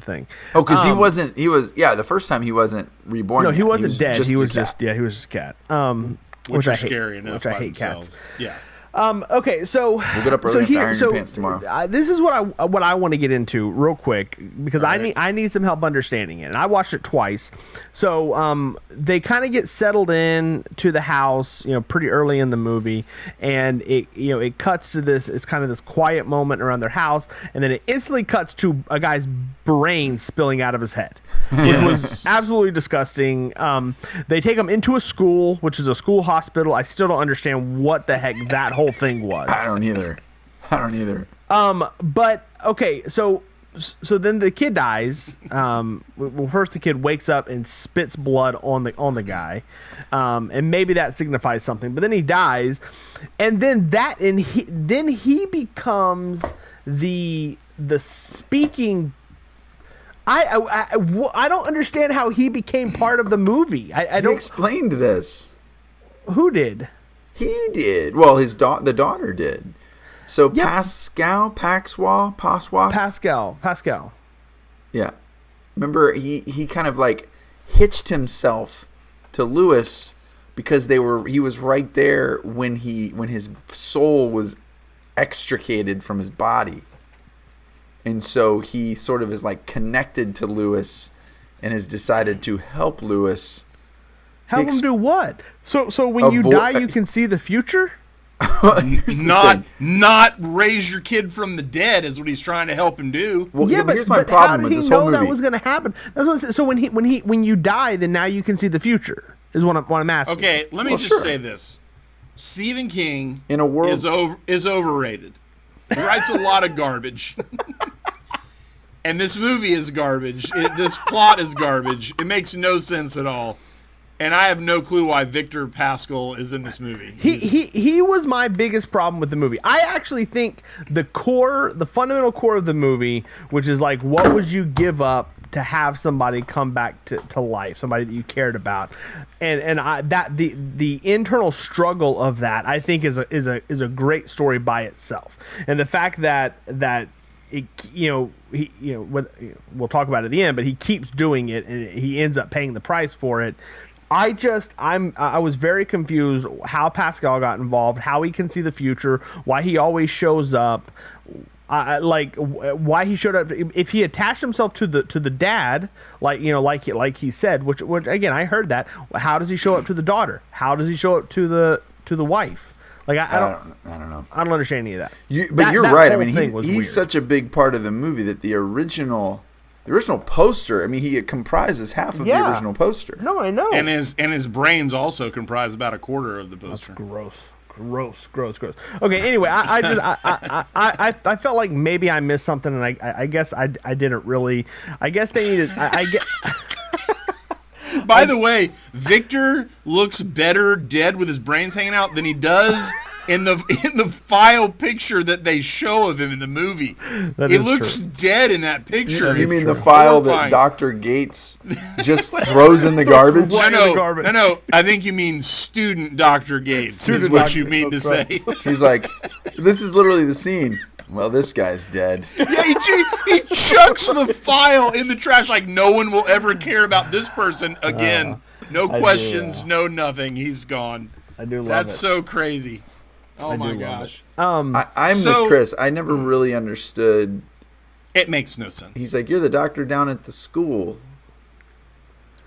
thing. Oh, because the first time he wasn't reborn. No, yet. he wasn't dead. He was a cat. just a cat. which I are hate, scary enough which I by hate themselves. cats. Yeah. Okay, so We'll get up early enough to iron your pants tomorrow. This is what I want to get into real quick because Right. I need some help understanding it. And I watched it twice, so they kind of get settled in to the house, pretty early in the movie, and it cuts to this. It's kind of this quiet moment around their house, and then it instantly cuts to a guy's brain spilling out of his head. Which was absolutely disgusting. They take him into a school, which is a school hospital. I still don't understand what the heck that whole thing was. I don't either. But okay, so then the kid dies. Well, first the kid wakes up and spits blood on the guy, and maybe that signifies something. But then he dies, and then he becomes the speaking. I don't understand how he became part of the movie. I He don't. explained this. Who did? He did. Well, the daughter did. So Yep. Pascal. Pascal. Yeah. Remember, he kind of like hitched himself to Lewis because he was right there when his soul was extricated from his body. And so he sort of is like connected to Lewis and has decided to help Lewis. Help him do what? So when you die, you can see the future. Here's the thing. not raise your kid from the dead is what he's trying to help him do. Well, yeah, but here's my how problem did with he this whole know movie. that was going to happen? That's what I'm saying. So when you die, then now you can see the future. Is what I'm asking. Okay, let me just say this: Stephen King In a world- is overrated. He writes a lot of garbage. And this movie is garbage. This plot is garbage. It makes no sense at all. And I have no clue why Victor Pascal is in this movie. He was my biggest problem with the movie. I actually think the fundamental core of the movie, which is like, what would you give up to have somebody come back to life, somebody that you cared about, and the internal struggle of that, I think is a great story by itself. And the fact that it, we'll talk about it at the end, but he keeps doing it and he ends up paying the price for it. I was very confused how Pascal got involved, how he can see the future, why he always shows up, why he showed up. If he attached himself to the dad, like he said, which again I heard that. How does he show up to the daughter? How does he show up to the wife? Like I don't know. I don't understand any of that. But you're right. I mean, he's weird. such a big part of the movie that the original poster. I mean, he comprises half of the original poster. No, I know. And his brains also comprise about a quarter of the poster. That's gross. Okay, anyway, I felt like maybe I missed something, and I guess I didn't really. I guess they needed. I get. By the way, Victor looks better dead with his brains hanging out than he does in the file picture that they show of him in the movie. He looks dead in that picture. You mean the file that Dr. Gates just throws in the garbage? No. I think you mean student Dr. Gates is what you mean to say. He's like, this is literally the scene. Well, this guy's dead. Yeah, he chucks the file in the trash like no one will ever care about this person again. No questions, no nothing. He's gone. I do love it. That's so crazy. Oh my gosh. I'm with Chris. I never really understood. It makes no sense. He's like, you're the doctor down at the school.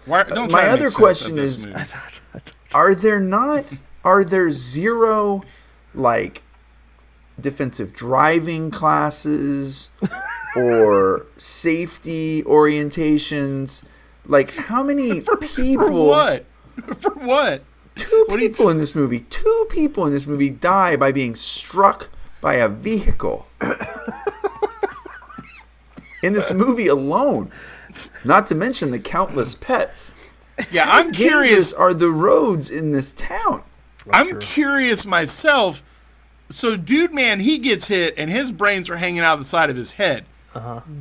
Why, don't try My to other make question sense of is, this movie. are there zero, like, defensive driving classes or safety orientations? Like, how many people? For what? For what? Two people in this movie die by being struck by a vehicle. In this movie alone. Not to mention the countless pets. Yeah, I'm curious. Are the roads in this town? I'm curious myself. So, Dude Man, he gets hit, and his brains are hanging out the side of his head.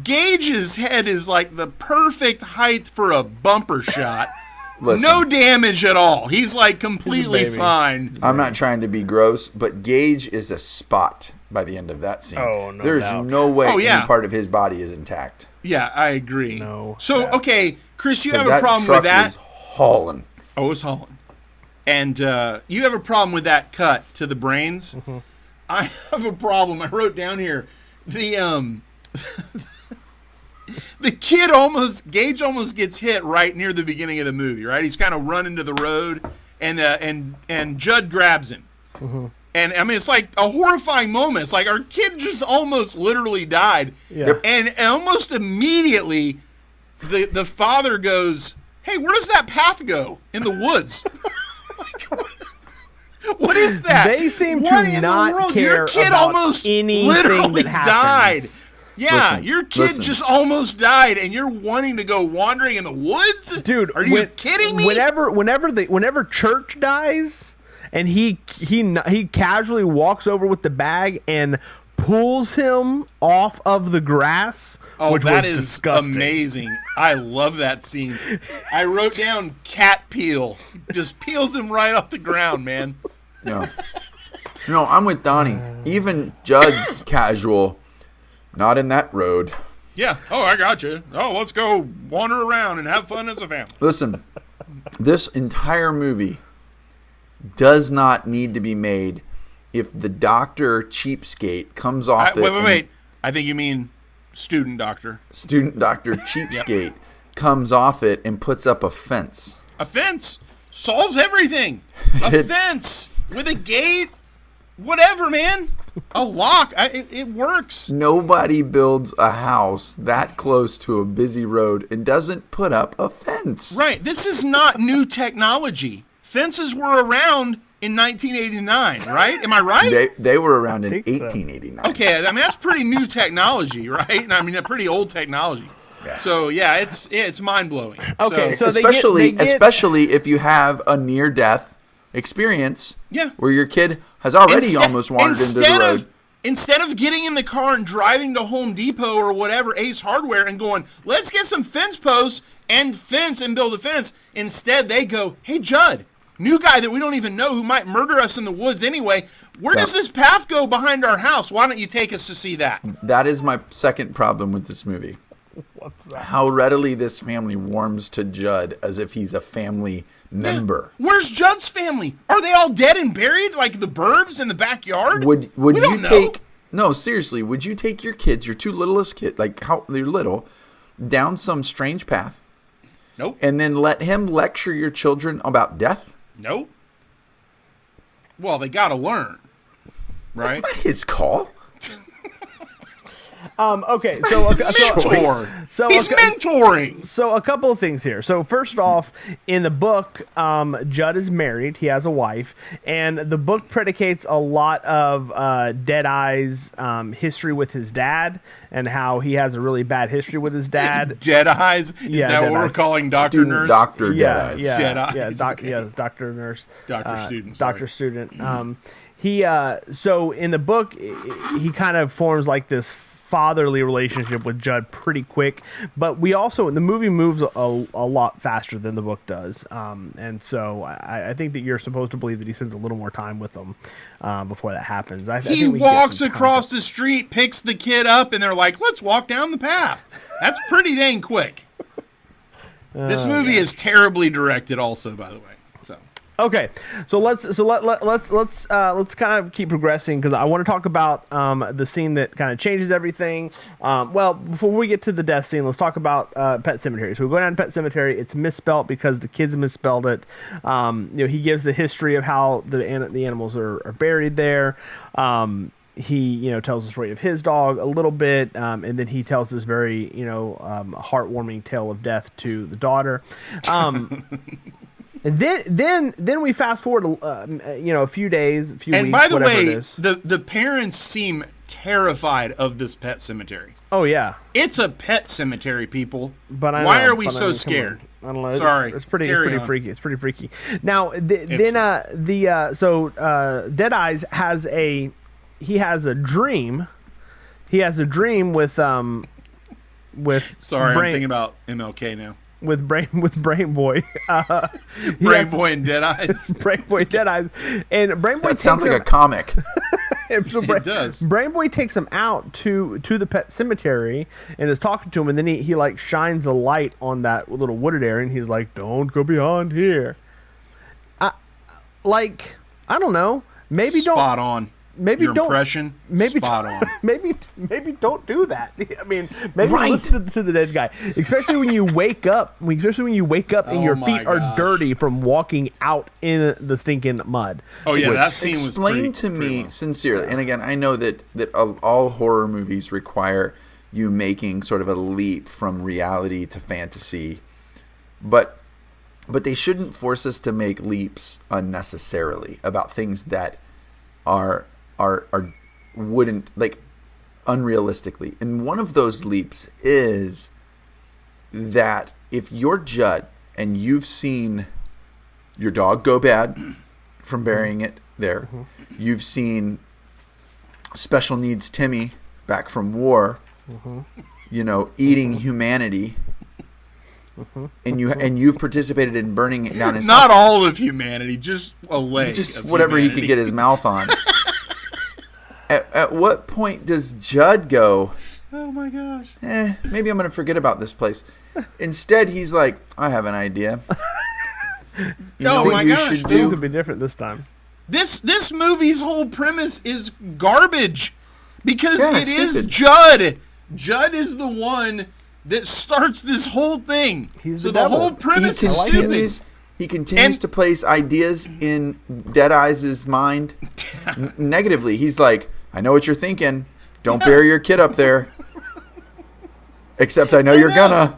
Gage's head is like the perfect height for a bumper shot. Listen, no damage at all. He's like completely fine. I'm not trying to be gross, but Gage is a spot by the end of that scene. Oh, no There's doubt. no way any part of his body is intact. Yeah, I agree. No so, doubt. okay, Chris, you have That a problem truck with that? was hauling. Oh, it was hauling. And you have a problem with that cut to the brains? Mm-hmm. I have a problem. I wrote down here the the kid Gage almost gets hit right near the beginning of the movie. Right, he's kind of running to the road, and Judd grabs him. Mm-hmm. And I mean, it's like a horrifying moment. It's like our kid just almost literally died, and almost immediately, the father goes, "Hey, where does that path go in the woods?" What is that? They seem what to in not the world? care Your kid about almost anything literally that died. happens. Yeah, Listen, your kid just almost died, and you're wanting to go wandering in the woods, Dude. Are you kidding me? Whenever Church dies, and he casually walks over with the bag and pulls him off of the grass. Oh, which that was is disgusting. amazing. I love that scene. I wrote down cat peel. Just peels him right off the ground, man. No, I'm with Donnie. Even Judd's casual. Not in that road. Yeah. Oh, I got you. Oh, let's go wander around and have fun as a family. Listen, this entire movie does not need to be made if the doctor cheapskate comes off Wait. I think you mean student doctor. Student doctor cheapskate comes off it and puts up a fence. A fence solves everything. A fence with a gate Whatever, man. A lock. It works. Nobody builds a house that close to a busy road and doesn't put up a fence. Right. This is not new technology. Fences were around in 1989, right? Am I right? They were around in I think so. 1889. Okay, I mean that's pretty new technology, right? And I mean a pretty old technology. Yeah. So yeah, it's mind blowing. Okay, so especially they get, especially if you have a near death experience, yeah, where your kid has already almost wandered into the road. Instead of getting in the car and driving to Home Depot or whatever, Ace Hardware, and going, let's get some fence posts and build a fence. Instead, they go, hey, Judd, new guy that we don't even know who might murder us in the woods anyway. Where does this path go behind our house? Why don't you take us to see that? That is my second problem with this movie. What's that? How readily this family warms to Judd as if he's a family member. Yeah. Where's Judd's family? Are they all dead and buried like the Burbs in the backyard? Would we you don't take know. No, seriously, would you take your kids, your two littlest kids, like how they're little, down some strange path? Nope. And then let him lecture your children about death? Nope. Well, they got to learn. Right? That's not his call. Okay, He's mentoring. So a couple of things here. So first off, in the book, Judd is married. He has a wife, and the book predicates a lot of Deadeye's history with his dad, and how he has a really bad history with his dad. Deadeyes? Is that what we're calling Dr. Nurse? Doctor Yeah, Deadeyes. Doctor Nurse, Doctor Student. Sorry. Doctor Student. So in the book, he kind of forms like this fatherly relationship with Judd pretty quick, but the movie moves a lot faster than the book does, and so I think that you're supposed to believe that he spends a little more time with them before that happens. He walks across the street, picks the kid up, and they're like, let's walk down the path. That's pretty dang quick. This movie is terribly directed also, by the way. Okay, so let's kind of keep progressing, because I want to talk about the scene that kind of changes everything. Well, before we get to the death scene, let's talk about Pet Sematary. So we go down to Pet Sematary. It's misspelt because the kids misspelled it. He gives the history of how the animals are buried there. He tells the story of his dog a little bit, and then he tells this very heartwarming tale of death to the daughter. And then we fast forward, a few days, weeks. And by the way, the parents seem terrified of this pet cemetery. Oh yeah, it's a pet cemetery, people. But why are we so scared? I don't know. Sorry, it's pretty freaky. It's pretty freaky. Now, Deadeyes has a dream. He has a dream with. Sorry, I'm thinking about MLK now. With Brain Boy, Brain Boy and Deadeyes. Brain Boy Deadeyes, and Brain Boy. That sounds like a comic. It does. Brain Boy takes him out to the pet cemetery and is talking to him, and then he like shines a light on that little wooded area, and he's like, "Don't go beyond here." I don't know. Maybe spot on. Maybe your don't. Impression. Maybe spot on. Maybe don't do that. I mean, maybe listen to the dead guy, especially when you wake up. And your feet are dirty from walking out in the stinking mud. Oh yeah, that scene was pretty. Explain to me sincerely, and again, I know that all horror movies require you making sort of a leap from reality to fantasy, but they shouldn't force us to make leaps unnecessarily about things that wouldn't, like, unrealistically. And one of those leaps is that if you're Judd and you've seen your dog go bad from burying it there, you've seen special needs Timmy back from war, eating humanity, and you've participated in burning it down his not house. all of humanity, just a leg, just whatever humanity he could get his mouth on. At what point does Judd go, oh my gosh, maybe I'm going to forget about this place? Instead, he's like, I have an idea. Oh my gosh, things will be different this time. This movie's whole premise is garbage, because it is stupid. Judd. Judd is the one that starts this whole thing. So the whole premise is stupid. He continues to place ideas in Deadeyes' mind Negatively, he's like, I know what you're thinking. Don't bury your kid up there. Except I know you're gonna.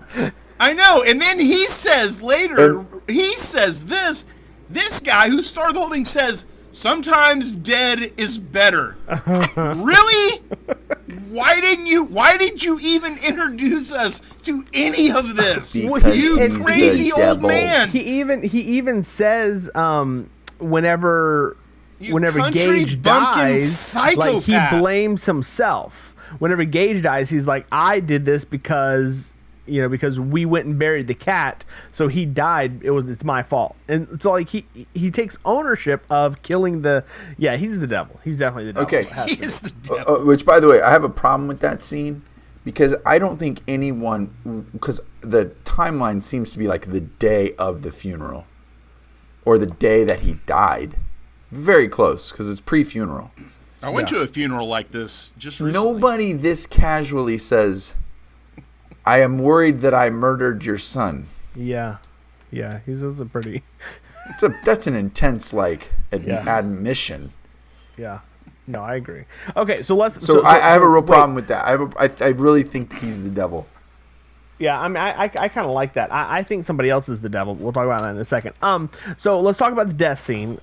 I know. And then he says later, this guy who started the whole thing says, sometimes dead is better. Really? Why did you even introduce us to any of this? Because You he's crazy the old devil. man. He even says whenever You country Gage bumpkin dies, like he psychopath. blames himself. Whenever Gage dies, he's like, I did this because we went and buried the cat, so he died. It's my fault. And so like he takes ownership of killing he's the devil. He's definitely the devil. Okay. He is the devil. Which, by the way, I have a problem with that scene because I don't think anyone, because the timeline seems to be like the day of the funeral or the day that he died. Very close because it's pre-funeral. I went to a funeral like this just recently. Nobody this casually says, I am worried that I murdered your son. Yeah. He's a pretty. That's an intense admission. Yeah. No, I agree. Okay, so let's. So I have a real wait. problem with that. I really think he's the devil. Yeah, I mean, I kind of like that. I think somebody else is the devil. We'll talk about that in a second. So let's talk about the death scene.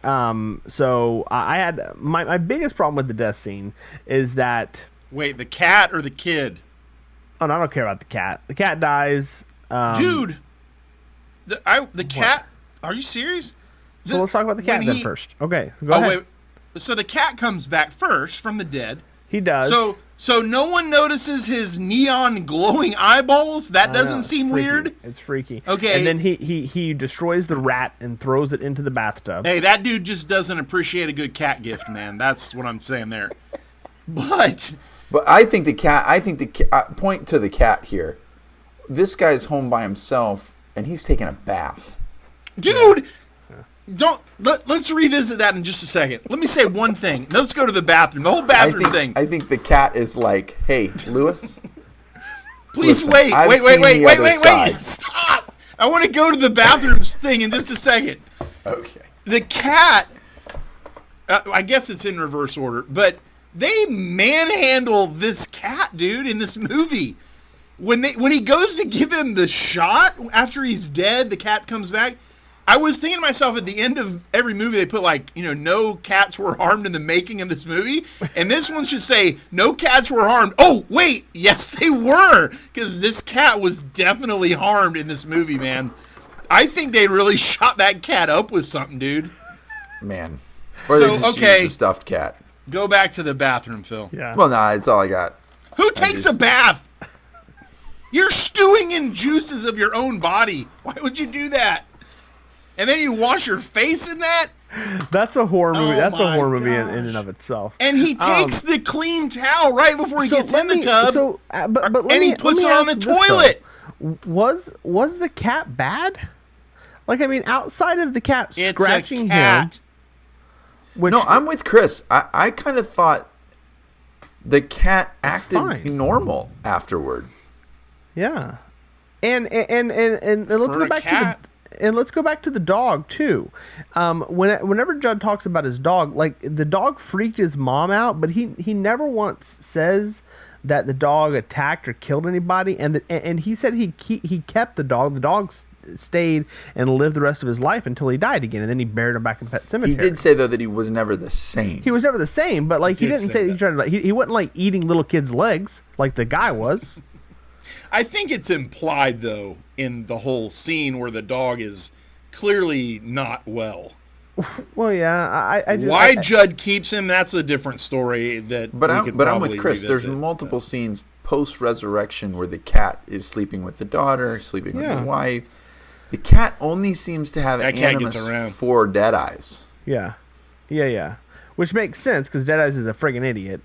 So I had my biggest problem with the death scene is that. Wait, the cat or the kid? Oh, no, I don't care about the cat. The cat dies. Dude, the cat. Are you serious? So let's talk about the cat then first. Okay, go ahead. Wait. So the cat comes back first from the dead. He does. So no one notices his neon glowing eyeballs? That doesn't seem freaky. weird? It's freaky. Okay. And then he destroys the rat and throws it into the bathtub. Hey, that dude just doesn't appreciate a good cat gift, man. That's what I'm saying there. But I think the cat, point to the cat here. This guy's home by himself, and he's taking a bath. dude, let's revisit that in just a second. Let me say one thing. Let's go to the bathroom. The whole bathroom thing. I think the cat is like, hey, Lewis. Please listen, wait. I've Wait. seen the other side. Stop. I want to go to the bathrooms thing in just a second. Okay. The cat, I guess it's in reverse order, but they manhandle this cat, dude, in this movie. When he goes to give him the shot after he's dead, the cat comes back. I was thinking to myself, at the end of every movie, they put no cats were harmed in the making of this movie. And this one should say, no cats were harmed. Oh, wait. Yes, they were. Because this cat was definitely harmed in this movie, man. I think they really shot that cat up with something, dude. Man. Or they just used the stuffed cat. Go back to the bathroom, Phil. Yeah. Well, nah, it's all I got. Who takes a bath? You're stewing in juices of your own body. Why would you do that? And then you wash your face in that? That's a horror movie. Oh That's a my horror movie in gosh. and of itself. And he takes the clean towel right before he gets in the tub. And he puts it on the toilet. Was the cat bad? Like, I mean, outside of the cat It's scratching a cat. him. Which, No, I'm with Chris. I kind of thought the cat acted fine. normal afterward. Yeah, and let's For go a back cat. let's go back to the dog too. Whenever Judd talks about his dog, like the dog freaked his mom out, but he never once says that the dog attacked or killed anybody, and he said he kept the dog. The dog stayed and lived the rest of his life until he died again, and then he buried him back in Pet Cemetery. He did say though that he was never the same. He was never the same, but like he did didn't say say that. he tried to, he wasn't like eating little kids' legs like the guy was. I think it's implied, though, in the whole scene where the dog is clearly not well. Well, yeah, Why Judd keeps him, that's a different story that But we could I'm probably with Chris. There's revisit. multiple scenes post-resurrection where the cat is sleeping with the daughter, sleeping with the wife. The cat only seems to have That cat animus gets around. for Deadeyes. Yeah, which makes sense because Deadeyes is a friggin' idiot.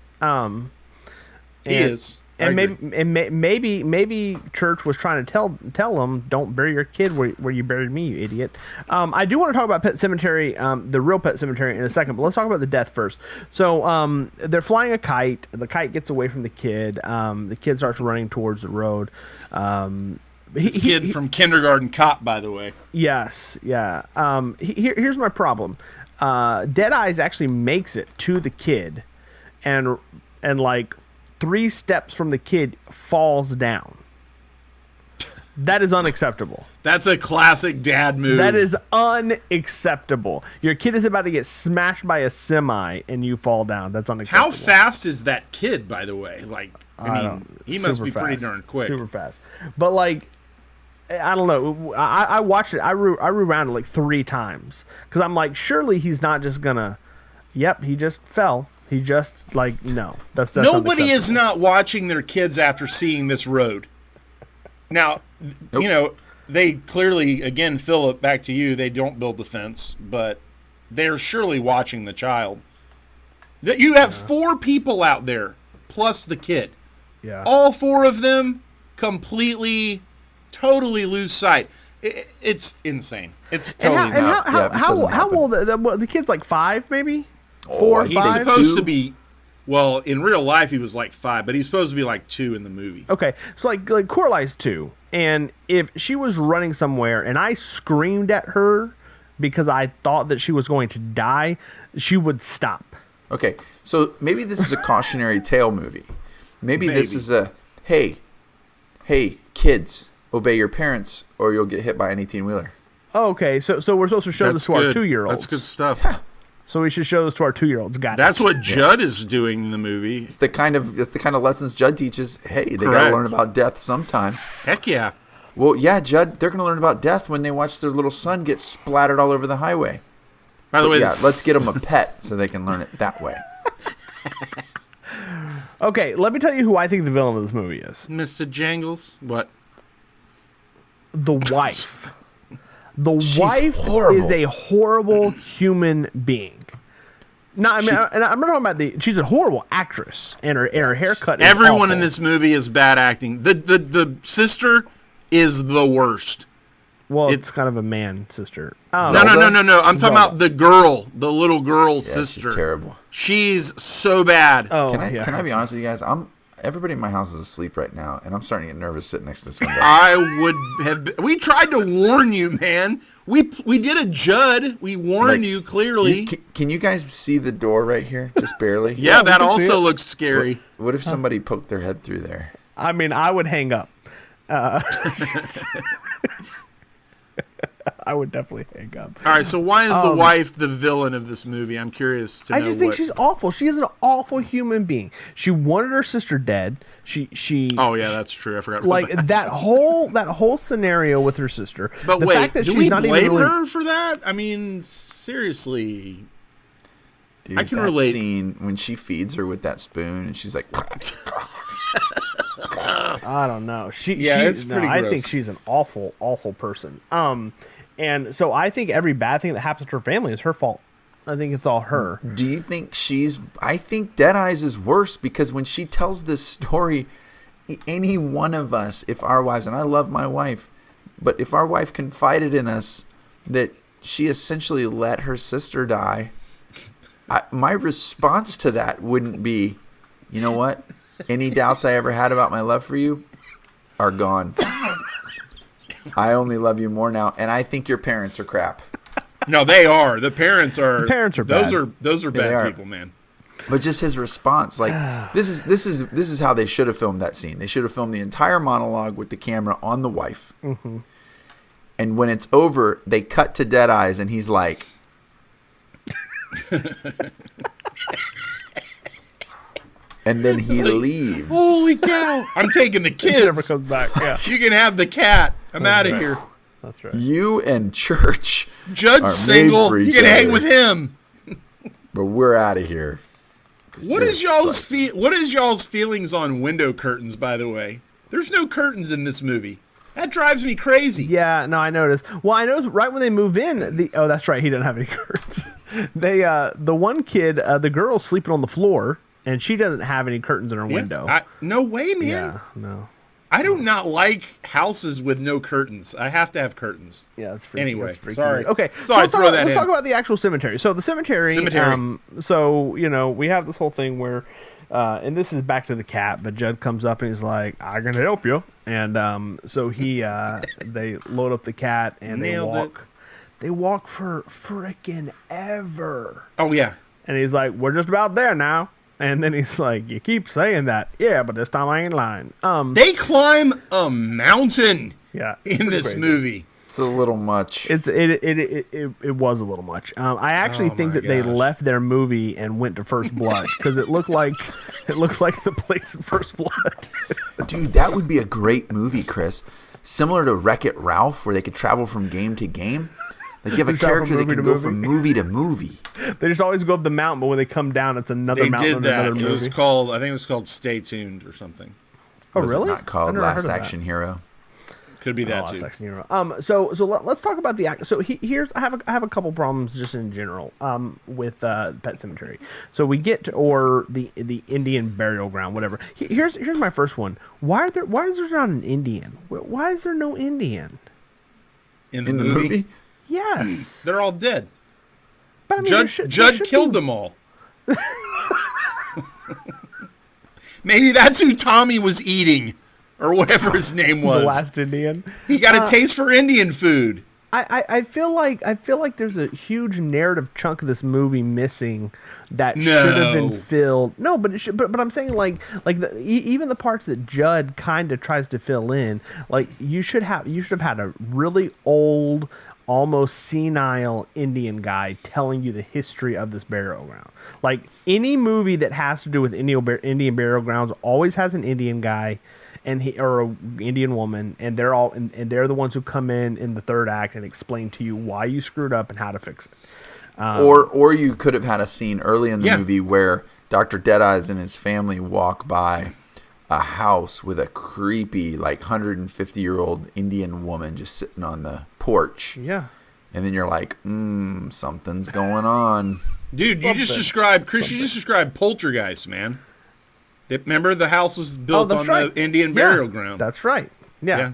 He is. I And agree. maybe Church was trying to tell him, don't bury your kid where you buried me, you idiot. I do want to talk about Pet Cemetery, the real Pet Cemetery, in a second, but let's talk about the death first. So they're flying a kite. The kite gets away from the kid. The kid starts running towards the road. This kid from Kindergarten Cop, by the way. Yes, yeah. Here's my problem. Deadeyes actually makes it to the kid, and like 3 steps from the kid falls down. That is unacceptable. That's a classic dad move. That is unacceptable. Your kid is about to get smashed by a semi and you fall down. That's unacceptable. How fast is that kid, by the way? Like, I mean, he must be pretty darn quick. Super fast. But like, I don't know. I watched it. I rewound it like 3 times because I'm like, surely he's not just gonna. Yep, he just fell. He just like no. That's Nobody is not watching their kids after seeing this road. Now, Nope. you know, they clearly, again, Philip, back to you, they don't build the fence, but they're surely watching the child. You have 4 people out there, plus the kid. Yeah. All 4 of them completely, totally lose sight. It's insane. It's totally And insane. how old the kid's like 5 maybe? Oh, 4 or he's 5? He's supposed 2? to be, well, in real life he was like 5, but he's supposed to be like 2 in the movie. Okay, so like Corali's 2, and if she was running somewhere and I screamed at her because I thought that she was going to die, she would stop. Okay, so maybe this is a cautionary tale movie. Maybe this is a, hey, kids, obey your parents or you'll get hit by an 18-wheeler. Oh, okay, so we're supposed to show this to our 2-year-olds. That's good stuff. So we should show this to our 2-year-olds. Got it. That's what Judd is doing in the movie. It's the kind of lessons Judd teaches. Hey, they got to Correct. learn about death sometime. Heck yeah. Well, yeah, Judd, they're going to learn about death when they watch their little son get splattered all over the highway. By the way, Yeah, let's get them a pet so they can learn it that way. Okay, let me tell you who I think the villain of this movie is. Mr. Jangles. What? The wife. The She's wife horrible. is a horrible human being. No, I mean, and I'm not talking about she's a horrible actress, and her haircut is Everyone in awful. this movie is bad acting. The sister is the worst. Well, it's kind of a man sister. Oh, No. I'm talking Zelda. about the girl, the little girl sister. She's terrible. She's so bad. Oh, Can yeah. I be honest with you guys? Everybody in my house is asleep right now, and I'm starting to get nervous sitting next to this window. I would have. We tried to warn you, man. We did a Judd. We warned Like, you clearly. Can you guys see the door right here? Just barely? Yeah, that we can see also it. looks scary. What if somebody poked their head through there? I mean, I would hang up. I would definitely hang up. All right, so why is the wife the villain of this movie? I'm curious to know. I just think she's awful. She is an awful human being. She wanted her sister dead. She. Oh yeah, that's true. I forgot. Like about that whole scenario with her sister. But the wait, fact that do she's we not blame even really, her for that? I mean, seriously. Dude, I can that relate. scene when she feeds her with that spoon and she's like, I don't know. It's pretty I gross. think she's an awful person. And so I think every bad thing that happens to her family is her fault. I think it's all her. do you think I think Deadeyes is worse because when she tells this story, any one of us, if our wives, and I love my wife, but if our wife confided in us that she essentially let her sister die, my response to that wouldn't be, you know what? Any doubts I ever had about my love for you are gone. I only love you more now, and I think your parents are crap. No, they are. The parents are. The parents are those bad. Those are They bad are. people, man. But just his response, like this is how they should have filmed that scene. They should have filmed the entire monologue with the camera on the wife, and when it's over, they cut to Deadeyes, and he's like, and then he leaves. Holy cow! I'm taking the She never kids. comes back. Yeah, You can have the cat. I'm out of right. here. that's right. You and church are Judge made single. for You each can hang other. with him. But we're out of here. What is y'all's feelings on window curtains? By the way, there's no curtains in this movie. That drives me crazy. Yeah, no, I noticed. Well, I noticed right when they move in. Oh, that's right. He doesn't have any curtains. The one kid, the girl's sleeping on the floor, and she doesn't have any curtains in her window. No way, man. Yeah, no. I do not like houses with no curtains. I have to have curtains. Yeah, that's freaky. Anyway, that's freaky. sorry. Okay, Sorry, let's throw talk, that let's in. talk about the actual cemetery. So the cemetery. So we have this whole thing where, and this is back to the cat, but Judd comes up and he's like, "I'm gonna help you," and so he they load up the cat and Nailed they it. walk. They walk for frickin' ever. Oh yeah. And he's like, we're just about there now. And then he's like, you keep saying that. Yeah, but this time I ain't lying. They climb a mountain Yeah, in this crazy. movie. It's a little much. It was a little much. I actually think that they left their movie and went to First Blood because it looked like the place in First Blood. Dude, that would be a great movie, Chris. Similar to Wreck-It Ralph, where they could travel from game to game. Like you have a They travel character from that can movie to go from movie to movie. They just always go up the mountain, but when they come down, it's another They mountain did and that. another It movie. was called. I think it was called Stay Tuned or something. Oh, Was really? it not called I never heard Last of that. Action Hero? Could be that Last too. Action Hero. So let's talk about the act. So here's I have a couple problems just in general with Pet Sematary. So we get to, or the Indian burial ground, whatever. Here's my first one. Why is there not an Indian? Why is there no Indian? In the In the movie, movie? Yes, they're all dead. but I mean, there Judd should killed be- them all. Maybe that's who Tommy was eating, or whatever his name was. The last Indian. He got a taste for Indian food. I feel like there's a huge narrative chunk of this movie missing that No. should have been filled. No, but it should. But I'm saying even the parts that Judd kind of tries to fill in, like you should have had a really old, almost senile Indian guy telling you the history of this burial ground. Like any movie that has to do with Indian burial grounds always has an Indian guy. Or an Indian woman, and they're all and they're the ones who come in the third act and explain to you why you screwed up and how to fix it. Or you could have had a scene early in the Yeah. movie where Dr. Deadeyes and his family walk by a house with a creepy, like 150-year-old Indian woman just sitting on the porch. Yeah, And then you're like, something's going on. Dude, you just described Poltergeist, man. Remember the house was built that's on right. the Indian Yeah, burial ground. That's right. Yeah, Yeah.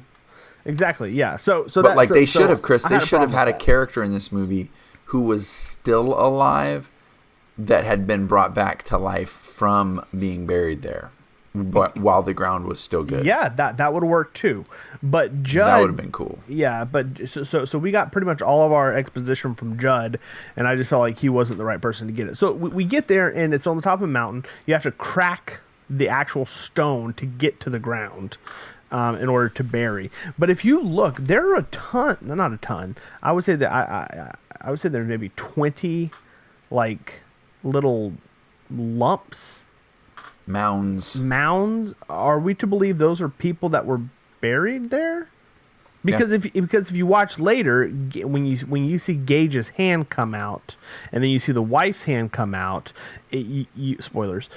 exactly. Yeah. So But like they should have, Chris, I they had a should have problem had a with that. character in this movie who was still alive that had been brought back to life from being buried there, but while the ground was still good. Yeah, that would work too. But Judd, That would have been cool. Yeah, but so we got pretty much all of our exposition from Judd, and I just felt like he wasn't the right person to get it. So we get there, and it's on the top of a mountain. You have to crack the actual stone to get to the ground in order to bury. But if you look, there are not a ton. I would say that I would say there's maybe 20 like little lumps, Mounds. mounds. Are we to believe those are people that were buried there? Because if you watch later, when you see Gage's hand come out, and then you see the wife's hand come out, spoilers.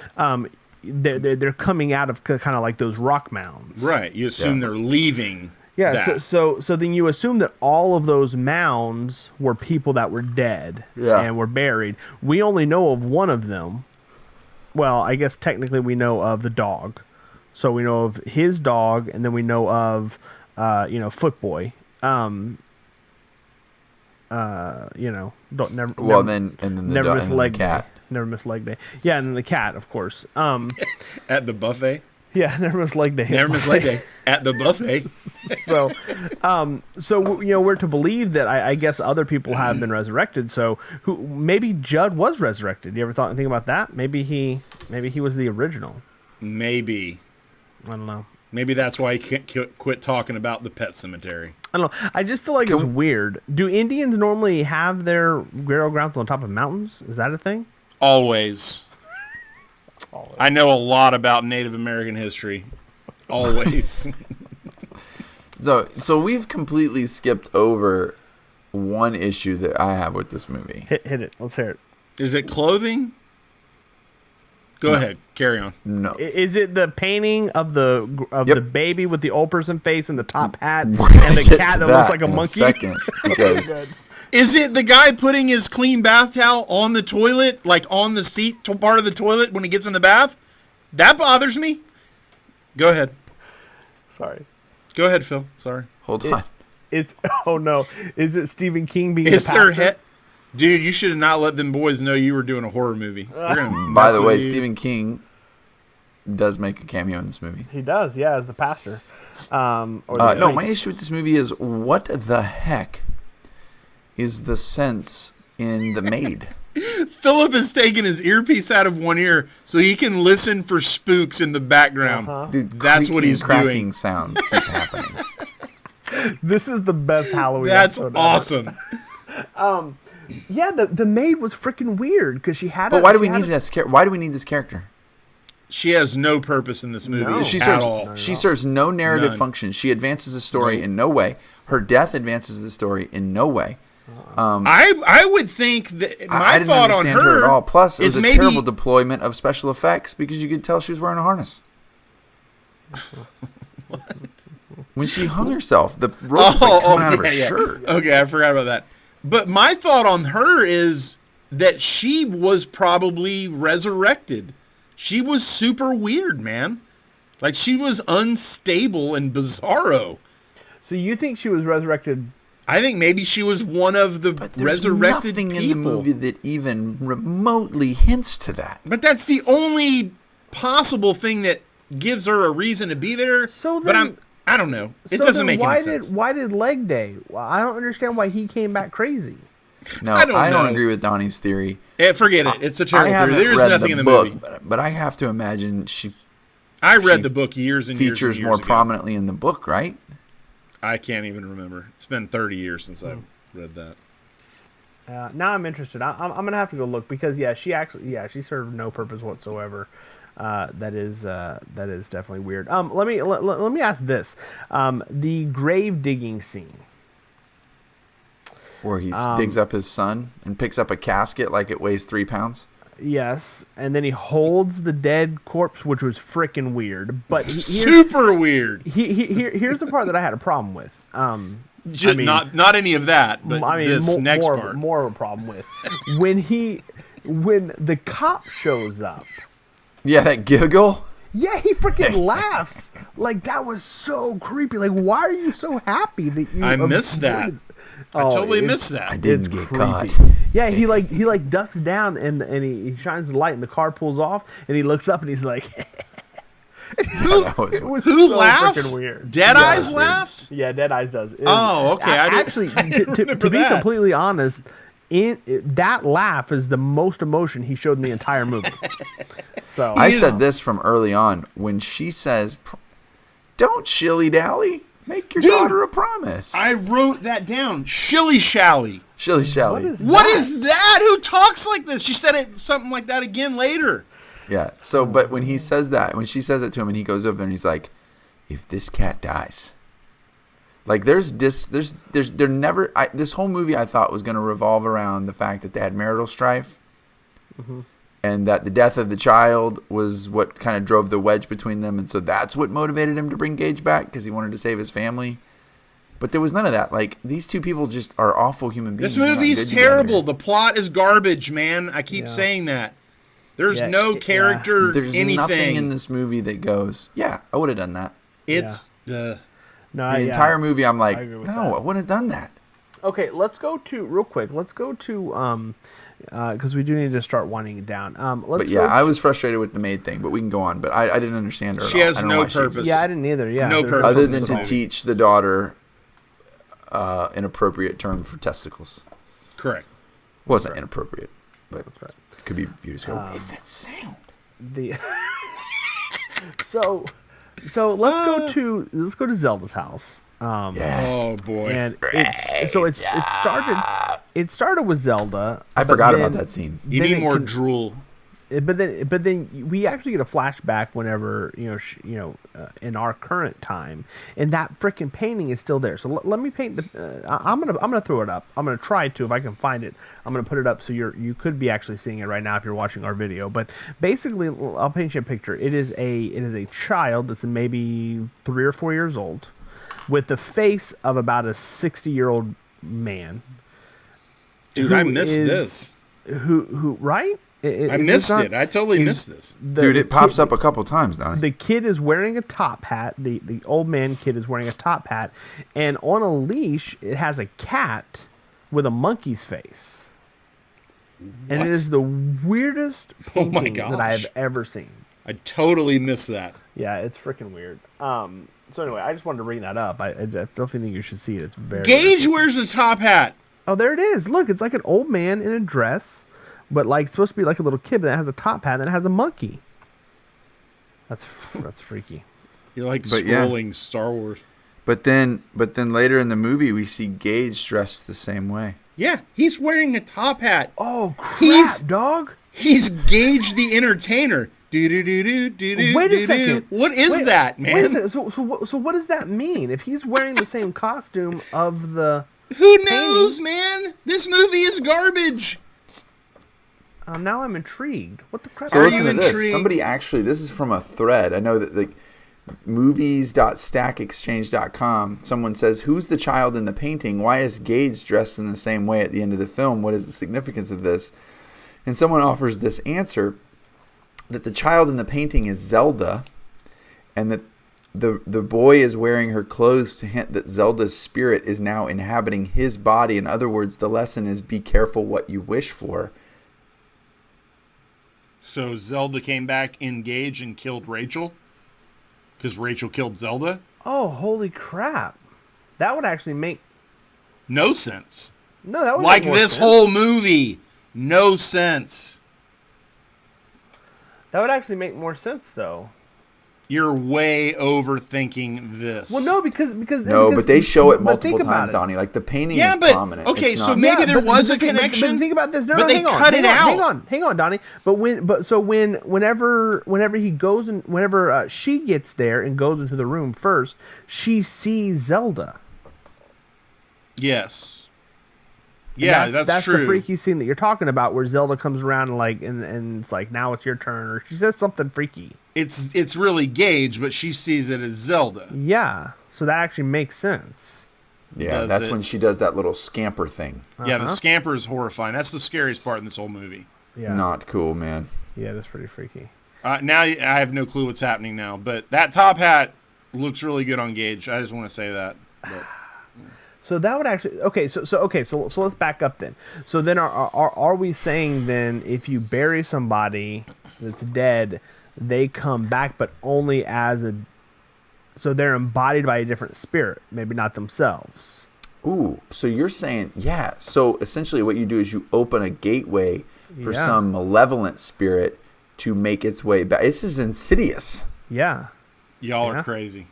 They're coming out of kind of like those rock mounds. Right. You assume they're leaving. Yeah. that. So then you assume that all of those mounds were people that were dead and were buried. We only know of one of them. Well, I guess technically we know of the dog. So we know of his dog, and then we know of Footboy. Don't never. Well, never, and then the never dog miss and then leg the cat. day. Never miss leg day. Yeah, and then the cat, of course. At the buffet. Yeah, never miss leg day. Never miss leg day. At the buffet. So we're to believe that I guess other people have been resurrected. So maybe Judd was resurrected. You ever thought anything about that? Maybe he was the original. Maybe. I don't know. Maybe that's why he can't quit talking about the Pet Cemetery. I don't know. I just feel like it's weird. Do Indians normally have their burial grounds on top of mountains? Is that a thing? Always. I know a lot about Native American history. Always. So we've completely skipped over one issue that I have with this movie. Hit it. Let's hear it. Is it clothing? Go ahead. Carry on. No. Is it the painting of the baby with the old person face and the top hat We're gonna and the get cat to that looks that like a in monkey? second, because Is it the guy putting his clean bath towel on the toilet, like on the seat part of the toilet when he gets in the bath? That bothers me. Go ahead. Sorry. Go ahead, Phil. Sorry. hold on. Oh no! Is it Stephen King being Is the there pastor? Dude, you should have not let them boys know you were doing a horror movie. They're gonna By mess the with way, you. Stephen King does make a cameo in this movie. He does, yeah, as the pastor. Or No, the my priest. issue with this movie is what the heck is the sense in The Maid. Philip has taken his earpiece out of one ear so he can listen for spooks in the background. Dude, That's what he's cracking doing. sounds keep happening. This is the best Halloween. That's episode awesome. ever. Yeah, the maid was freaking weird because she had. But why do we need Why do we need this character? She has no purpose in this movie No. She at serves all. she serves no narrative None. function. She advances the story Nope. in no way. Her death advances the story in no way. I would think that I my didn't thought on understand her at all. Plus, it was is a maybe terrible deployment of special effects because you could tell she was wearing a harness. When she hung herself, the rope was like coming out of her shirt. Okay, I forgot about that. But my thought on her is that she was probably resurrected. She was super weird, man. Like, she was unstable and bizarro. So you think she was resurrected? I think maybe she was one of the But there's resurrected nothing people. in the movie that even remotely hints to that. But that's the only possible thing that gives her a reason to be there. So but then- I don't know. It So doesn't then make any sense. Why did Leg Day? Well, I don't understand why he came back crazy. No, I don't I don't know. agree with Donnie's theory. Forget it. It's a I terrible haven't theory. There's read nothing in the book, movie. but I have to imagine she I read she the book years and years and features years more ago. prominently in the book, right? I can't even remember. It's been 30 years since I've read that. Now I'm interested. I'm gonna have to go look because she served no purpose whatsoever. That is definitely weird. Let me ask this: the grave digging scene. Where he digs up his son and picks up a casket like it weighs 3 pounds. Yes, and then he holds the dead corpse, which was freaking weird. But Super weird. here's the part that I had a problem with. Not any of that, but this next part. More of a problem with when the cop shows up. Yeah, that giggle. Yeah, he freaking laughs. Like, that was so creepy. Like, why are you so happy that you? I missed that. I totally missed that. I didn't It's get creepy. caught. Yeah, he ducks down and he shines the light and the car pulls off and he looks up and he's like, That was- it was Who so laughs? freaking weird. Dead Eyes dude. laughs? Yeah, Dead Eyes does. Oh, okay. I didn't- Actually, I didn't to remember be that. completely honest, that laugh is the most emotion he showed in the entire movie. So I is- said this from early on when she says, "Don't shilly dally, make your Dude, daughter a promise." I wrote that down. Shilly shally. Shilly shally. What is that? Who talks like this? She said it something like that again later. Yeah. So, but when he says that, when she says it to him, and he goes over and he's like, "If this cat dies." Like this whole movie I thought was going to revolve around the fact that they had marital strife, and that the death of the child was what kind of drove the wedge between them, and so that's what motivated him to bring Gage back because he wanted to save his family. But there was none of that. Like, these two people just are awful human beings. This movie They're is not good together. terrible. The plot is garbage, man. I keep saying that. There's Yeah, no yeah. character, There's anything. nothing in this movie that goes, yeah, I would have done that. It's no, The entire movie, I'm like, agree with no, that. I wouldn't have done that. Okay, let's go to real quick. Let's go to because we do need to start winding it down. But yeah, I was frustrated with the maid thing, but we can go on. But I didn't understand her at She all. has I don't know no why she purpose. exists. Yeah, I didn't either. Yeah, No there's purpose. Other in than this to movie. teach the daughter an appropriate term for testicles. Correct. Wasn't inappropriate, but right. it could be viewed as, what is that sound? the so let's go to Zelda's house. Yeah. Oh boy. And it started with Zelda. I but forgot about then- that scene. You then need it more con- drool. But then we actually get a flashback whenever in our current time, and that freaking painting is still there. So let me paint the. I'm gonna throw it up. I'm gonna try to if I can find it. I'm gonna put it up so you could be actually seeing it right now if you're watching our video. But basically, I'll paint you a picture. It is a child that's maybe 3 or 4 years old, with the face of about a 60-year-old man. Dude, who I missed is- this. Who right? I missed it. I totally missed this. Dude, it pops up a couple times, Donnie. The kid is wearing a top hat. The old man kid is wearing a top hat, and on a leash, it has a cat with a monkey's face. And What? it is the weirdest Oh my painting that I have gosh. ever seen. I totally missed that. Yeah, it's freaking weird. So anyway, I just wanted to bring that up. I definitely think you should see it. It's very Gage wears a top hat. Oh, there it is. Look, it's like an old man in a dress, but like supposed to be like a little kid that has a top hat and it has a monkey. That's freaky. You're like But yeah. scrolling Star Wars. But then later in the movie, we see Gage dressed the same way. Yeah, he's wearing a top hat. Oh crap, dog! He's Gage the Entertainer. Do do do do do do. Wait a second. What is that, man? Wait a second. So what does that mean? If he's wearing the same costume of the Who knows, man? This movie is garbage. now I'm intrigued. What the crap? So Are listen you to this. intrigued? Somebody actually, this is from a thread. I know that like movies.stackexchange.com. Someone says, "Who's the child in the painting? Why is Gage dressed in the same way at the end of the film? What is the significance of this?" And someone offers this answer that the child in the painting is Zelda, and that the boy is wearing her clothes to hint that Zelda's spirit is now inhabiting his body. In other words, the lesson is be careful what you wish for. So Zelda came back in Gage and killed Rachel? Because Rachel killed Zelda? Oh, holy crap! That would actually make No sense. that would Like make more this sense. whole movie. No sense. That would actually make more sense, though. You're way overthinking this. Well, no, because No, but they show it but multiple think about times, it. Donnie. Like the painting Yeah, is but prominent. okay, It's so not- maybe there was a but connection. think about this. No, but no, they hang on, cut hang it on, out. Hang on, Donnie. But whenever he goes and whenever she gets there and goes into the room first, she sees Zelda. Yes. And Yeah, that's true. the freaky scene that you're talking about, where Zelda comes around and it's like, now it's your turn, or she says something freaky. It's really Gage, but she sees it as Zelda. Yeah, so that actually makes sense. Yeah, Does that's it? when she does that little scamper thing. Yeah, the scamper is horrifying. That's the scariest part in this whole movie. Yeah, Not cool, man. yeah, that's pretty freaky. Now I have no clue what's happening now, but that top hat looks really good on Gage. I just want to say that. But So that would actually So let's back up then. So then are we saying then if you bury somebody that's dead, they come back, but only so they're embodied by a different spirit, maybe not themselves. Ooh, so you're saying, yeah. So essentially what you do is you open a gateway for Yeah. some malevolent spirit to make its way back. This is insidious. Yeah. y'all Yeah. are crazy.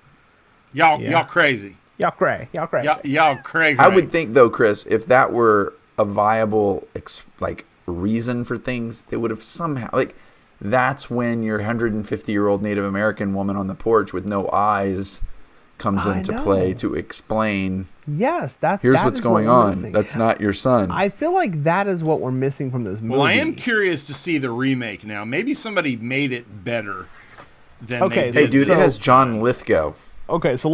Y'all crazy. Y'all cray. Y'all crazy. I would think, though, Chris, if that were a viable reason for things, they would have somehow that's when your 150-year-old Native American woman on the porch with no eyes comes I into know. play to explain. Yes, Here's that what's is going what we're on. missing. That's not your son. I feel like that is what we're missing from this movie. Well, I am curious to see the remake now. Maybe somebody made it better than Okay, they Hey, did. dude, it So- has John Lithgow. Okay, so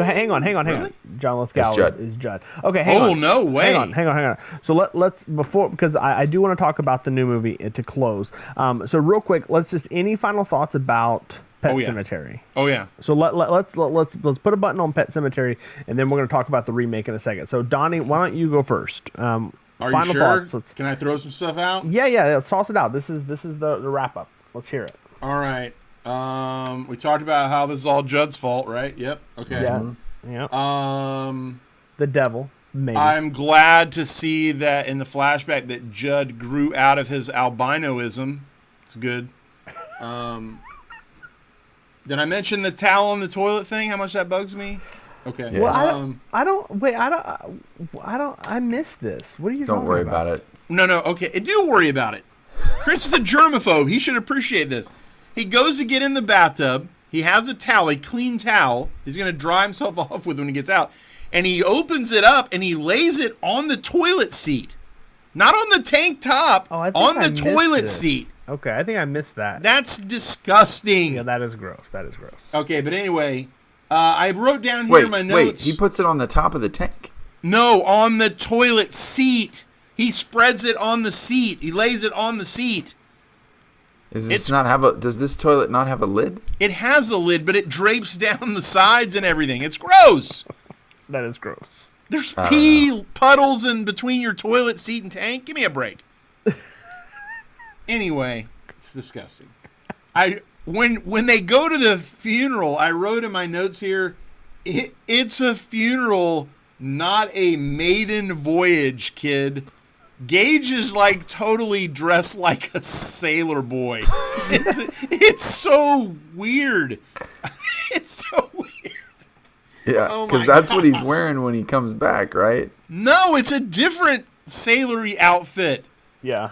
hang on. Really? John Lithgow Judd. is Judd. Okay, hang on. Oh, no way. Hang on. So let's because I do want to talk about the new movie to close. So real quick, let's just any final thoughts about Pet Oh, yeah. Sematary. Oh yeah. So let's put a button on Pet Cemetery, and then we're going to talk about the remake in a second. So Donnie, why don't you go first? Are final you sure? thoughts. Let's, Can I throw some stuff out? yeah. Let's toss it out. This is the wrap up. Let's hear it. All right. We talked about how this is all Judd's fault, right? Yep. Okay. Yeah. The devil. Maybe. I'm glad to see that in the flashback that Judd grew out of his albinoism. It's good. Did I mention the towel on the toilet thing? How much that bugs me? Okay. Yeah. Well, I missed this. What are you Don't talking worry about? about it. No. Okay. Do worry about it. Chris is a germaphobe. He should appreciate this. He goes to get in the bathtub. He has a towel, a clean towel. He's going to dry himself off with when he gets out. And he opens it up and he lays it on the toilet seat. Not on the tank top, Oh, I think on I the missed toilet this. seat. Okay, I think I missed that. That's disgusting. Yeah, that is gross. Okay, but anyway, I wrote down here in my notes. He puts it on the top of the tank. No, on the toilet seat. He spreads it on the seat. He lays it on the seat. Does this toilet not have a lid? It has a lid, but it drapes down the sides and everything. It's gross. That is gross. There's pee puddles in between your toilet seat and tank. Give me a break. Anyway, it's disgusting. When they go to the funeral, I wrote in my notes here, it's a funeral not a maiden voyage, kid. Gage is like totally dressed like a sailor boy. It's so weird. It's so weird. Yeah, Oh because my that's what he's gosh. wearing when he comes back, right? No, it's a different sailory outfit. Yeah.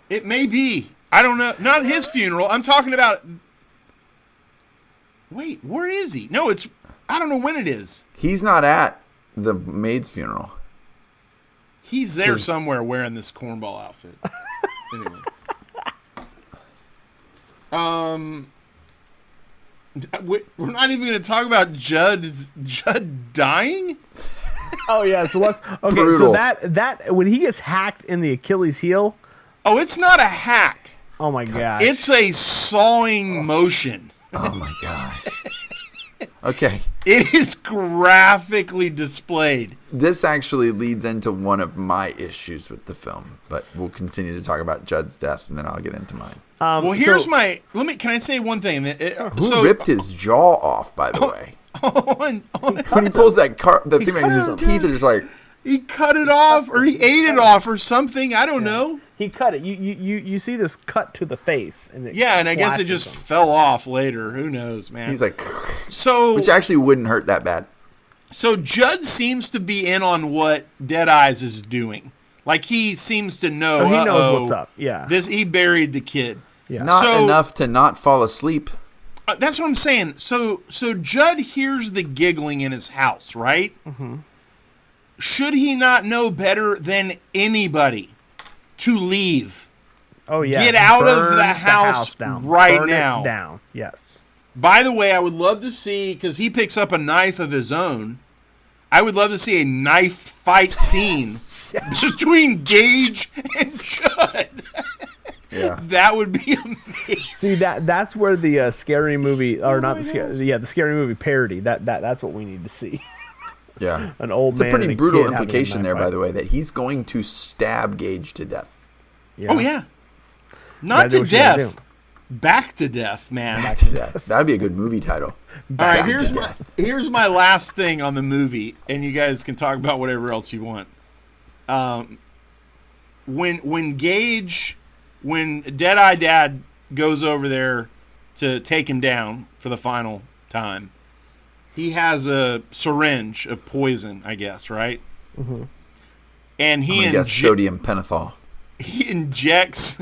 It may be. I don't know. Not his funeral. I'm talking about. Wait, where is he? No, it's. I don't know when it is. He's not at the maid's funeral. He's there somewhere wearing this cornball outfit. Anyway. We're not even going to talk about Judd dying? Oh yeah. So let's. Okay. Brutal. So that when he gets hacked in the Achilles heel. Oh, it's not a hack. Oh my god. It's a sawing motion. Oh my gosh. Okay. It is graphically displayed. This actually leads into one of my issues with the film, but we'll continue to talk about Judd's death, and then I'll get into mine. Well, here's my. Can I say one thing? Who ripped his jaw off, by the way? on When he pulls that thing, and his teeth are just like. He cut it off, or he ate it off, or something. I don't know. He cut it. You see this cut to the face, and And I guess it just fell off later. Who knows, man? He's like, which which actually wouldn't hurt that bad. So Judd seems to be in on what Deadeyes is doing. Like he seems to know. He knows what's up. Yeah. He buried the kid. Yeah. Not enough to not fall asleep. That's what I'm saying. So Judd hears the giggling in his house, right? Mm-hmm. Should he not know better than anybody to leave? Oh yeah. Get out of Burn the house down. right Burn now. It down. Yes. By the way, I would love to see, because he picks up a knife of his own, I would love to see a knife fight scene between Gage and Judd. Yeah. That would be amazing. See that's where the scary movie, or not the scary movie parody. That's what we need to see. Yeah. An old it's man. a pretty and brutal kid having a implication knife there, fight. by the way, that he's going to stab Gage to death. Yeah. Oh, yeah. Not to death. Back to death, man. Back to death. That'd be a good movie title. All right, Back to here's my last thing on the movie, and you guys can talk about whatever else you want. When Deadeye Dad goes over there to take him down for the final time, he has a syringe of poison, I guess, right? Mm-hmm. And he sodium pentothal. He injects,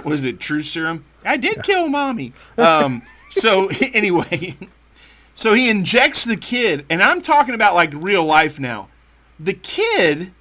was it true serum? I did kill mommy. So anyway, so he injects the kid, and I'm talking about like real life now. The kid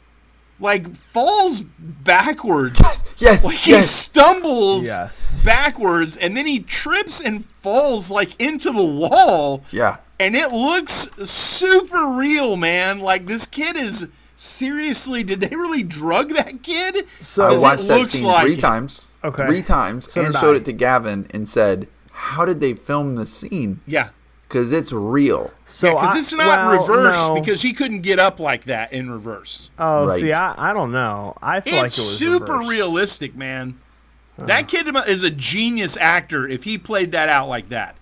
like falls backwards. Yes. Like he stumbles Yes. backwards, and then he trips and falls like into the wall. Yeah. And it looks super real, man. Like this kid is seriously. Did they really drug that kid? So I 'Cause watched it that looks scene like 3 it. times. Okay. 3 times, So and did showed I. it to Gavin and said, "How did they film the scene? Yeah. Because it's real." So Because it's not reverse, no. because he couldn't get up like that in reverse. Oh, Right. see, I don't know. I feel like it It's was super reversed. realistic, man. That kid is a genius actor if he played that out like that.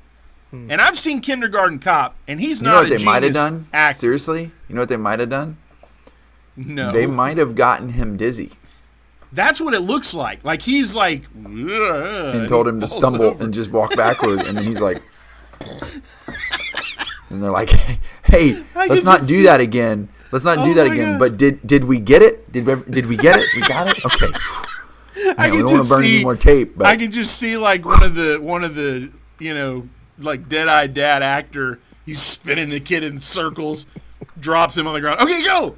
And I've seen Kindergarten Cop, and he's You know not what a they might have genius done? actor. Seriously? You know what they might have done? No. They might have gotten him dizzy That's what it looks like. Like he's like... and told him to stumble and just walk backward, and then he's like... And they're like, "Hey, I let's can not just do see- that again. Let's not do Oh that my again." gosh. But did we get it? Did we get it? We got it? Okay. I Man, we can don't want just to burn see... any more tape, but I can just see like one of the like Dead-Eye Dad actor. He's spinning the kid in circles, drops him on the ground. Okay, go,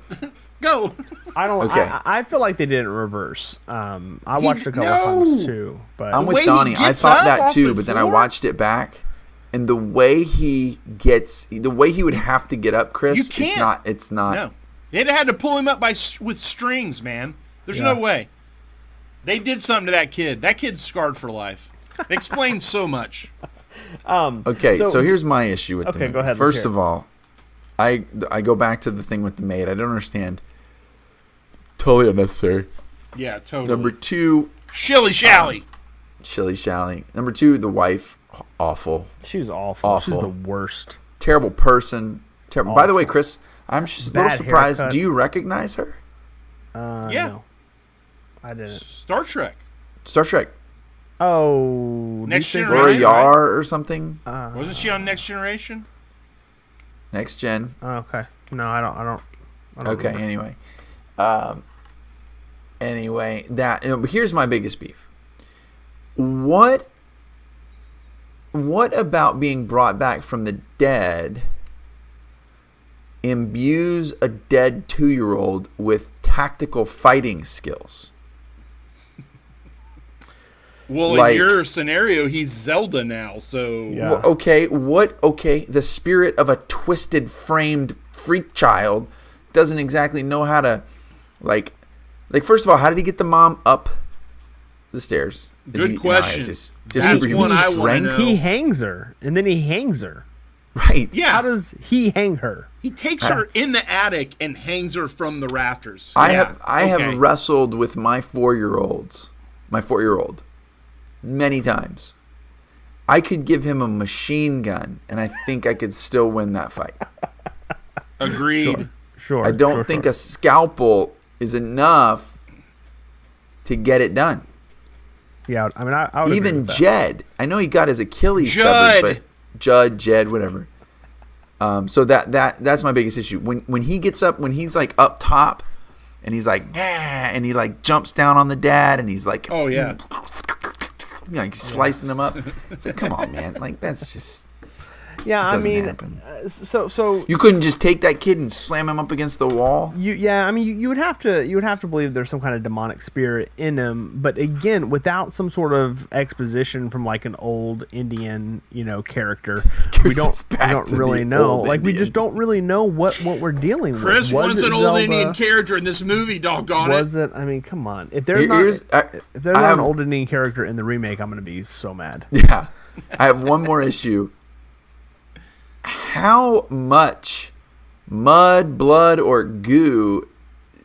go. I don't. Okay. I feel like they did it in reverse. I watched a couple no. times too, but I'm The with way he Donnie. I gets thought up that off too, the but then I floor? watched it back, and the way he would have to get up, Chris. You can't. It's not. No, they had to pull him up with strings, man. There's Yeah. no way. They did something to that kid. That kid's scarred for life. It explains so much. Okay, so here's my issue with Okay, the movie. go ahead, let's First hear of all, I go back to the thing with the maid. I don't understand. Totally unnecessary. Yeah, totally. Number 2, Shilly shally. shilly shally. Number 2, the wife, awful, she's awful. She's Awful. the worst. terrible person. Terrible. By the way, Chris, I'm just a Bad little surprised. haircut. Do you recognize her? Yeah. No, I didn't. Star Trek. Star Trek. Oh, Next these things- Laura Generation, Yar or something? Wasn't she on Next Generation? Next Gen. Okay. No, I don't Okay, remember. anyway, but here's my biggest beef. What about being brought back from the dead imbues a dead 2-year-old with tactical fighting skills? Well, Like- in your scenario, he's Zelda now, so Yeah. Well, okay, the spirit of a twisted framed freak child doesn't exactly know how to like first of all, how did he get the mom up the stairs? Good question. Just That's superhuman one I wanna strength? know. He hangs her, and then he hangs her. Right. yeah, How does he hang her? he takes her in the attic and hangs her from the rafters. I Yeah, have okay. wrestled with my 4-year-old many times. I could give him a machine gun and I think I could still win that fight. Agreed. Sure. I don't think a scalpel is enough to get it done. Yeah, I mean, I would agree Even with that. Jed, I know he got his Achilles Judd. severed, but Jed, whatever. So that's my biggest issue. When he gets up, when he's like up top, and he's like, yeah, and he like jumps down on the dad, and he's like, Oh yeah. like slicing him up. It's like, come on, man, like that's just. Yeah, I doesn't mean, happen. so You couldn't just take that kid and slam him up against the wall. I mean, you would have to believe there's some kind of demonic spirit in him, but again, without some sort of exposition from like an old Indian, character, we Gives us don't back to the really know. old Like we Indian. just don't really know what we're dealing with. Chris Was wants it an old Zelda? Indian character in this movie. Doggone Was it. it? I mean, come on. If there's I not have- an old Indian character in the remake, I'm gonna be so mad. Yeah, I have one more issue. How much mud, blood, or goo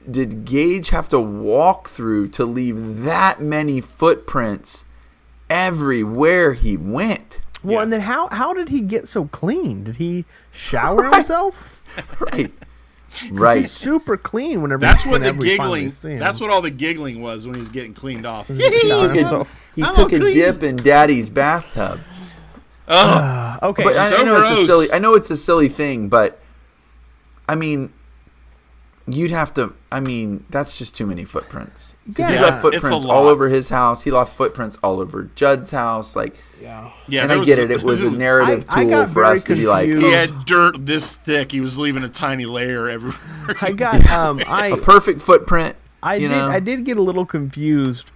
did Gage have to walk through to leave that many footprints everywhere he went? Well, Yeah. and then how did he get so clean? Did he shower Right. himself? Right. He's Right. super clean whenever. That's what the whenever we finally giggling. see him. That's what all the giggling was when he's getting cleaned off. Shower He himself. I'm took all a clean. dip in Daddy's bathtub. Oh, Okay, But So I know it's a gross. silly. I know it's a silly thing, but I mean, you'd have to. I mean, that's just too many footprints. Because he Yeah, left it's footprints a all lot. over his house. He left footprints all over Judd's house. Like, yeah. yeah. and there I get it. It was a was- narrative I tool got for very us to be like, confused. He had dirt this thick. He was leaving a tiny layer everywhere. I got a perfect footprint. I you did know? I did get a little confused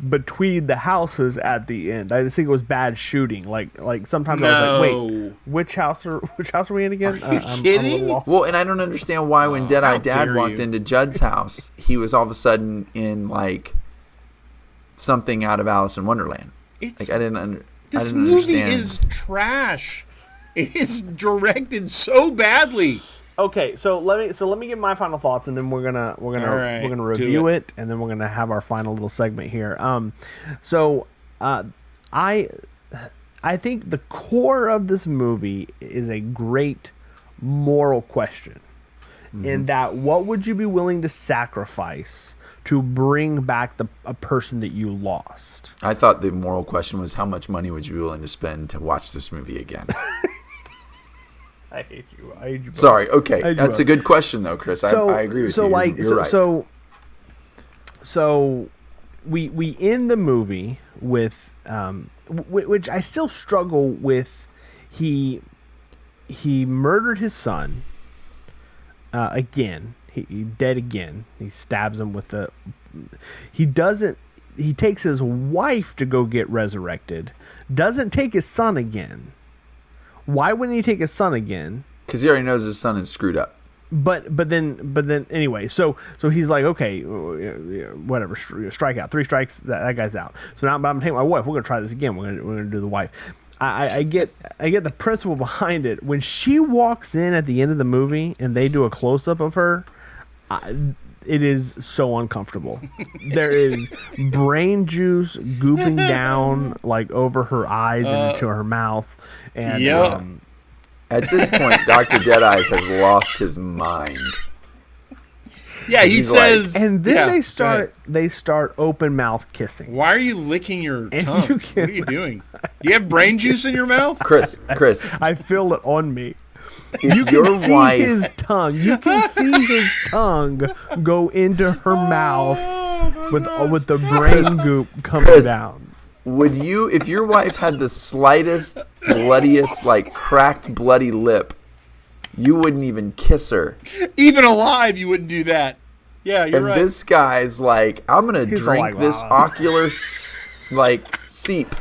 between the houses at the end. I just think it was bad shooting. Like sometimes I was like, wait, No. which house are we in again? Are you kidding? Well, and I don't understand why when Deadeye how Dad dare walked you. into Judd's house, he was all of a sudden in like something out of Alice in Wonderland. It's Like I didn't this understand. movie is trash. It is directed so badly. Okay, so let me give my final thoughts, and then we're gonna All right, do review it. it, and then we're gonna have our final little segment here. I think the core of this movie is a great moral question, in that what would you be willing to sacrifice to bring back a person that you lost? I thought the moral question was how much money would you be willing to spend to watch this movie again? I hate you. I hate you. both. Sorry. Okay, I that's do. a good question though, Chris. I agree with you. You're right. So we end the movie with which I still struggle with. He murdered his son again. He dead again. He stabs him with the. He doesn't. He takes his wife to go get resurrected. Doesn't take his son again. Why wouldn't he take his son again? Because he already knows his son is screwed up. But then anyway, so he's like, okay, whatever, strike out, 3 strikes, that guy's out. So now I'm gonna take my wife. We're gonna try this again. We're gonna do the wife. I get the principle behind it. When she walks in at the end of the movie and they do a close up of her, it is so uncomfortable. There is brain juice gooping down like over her eyes and into her mouth, and Yep. At this point, Dr. Deadeyes has lost his mind. Yeah, he He's says. And then yeah, they go ahead. start open mouth kissing. Why are you licking your And tongue? you What are you doing? Do you have brain juice in your mouth? Chris, I feel it on me. if You your can see wife, his tongue. You can see his tongue go into her mouth with the brain goop coming Chris. down. would you, if your wife had the slightest, bloodiest, like cracked, bloody lip, you wouldn't even kiss her. Even alive, you wouldn't do that. Yeah, you're And right. this guy's like, I'm gonna He's drink like, this wow. ocular, seep.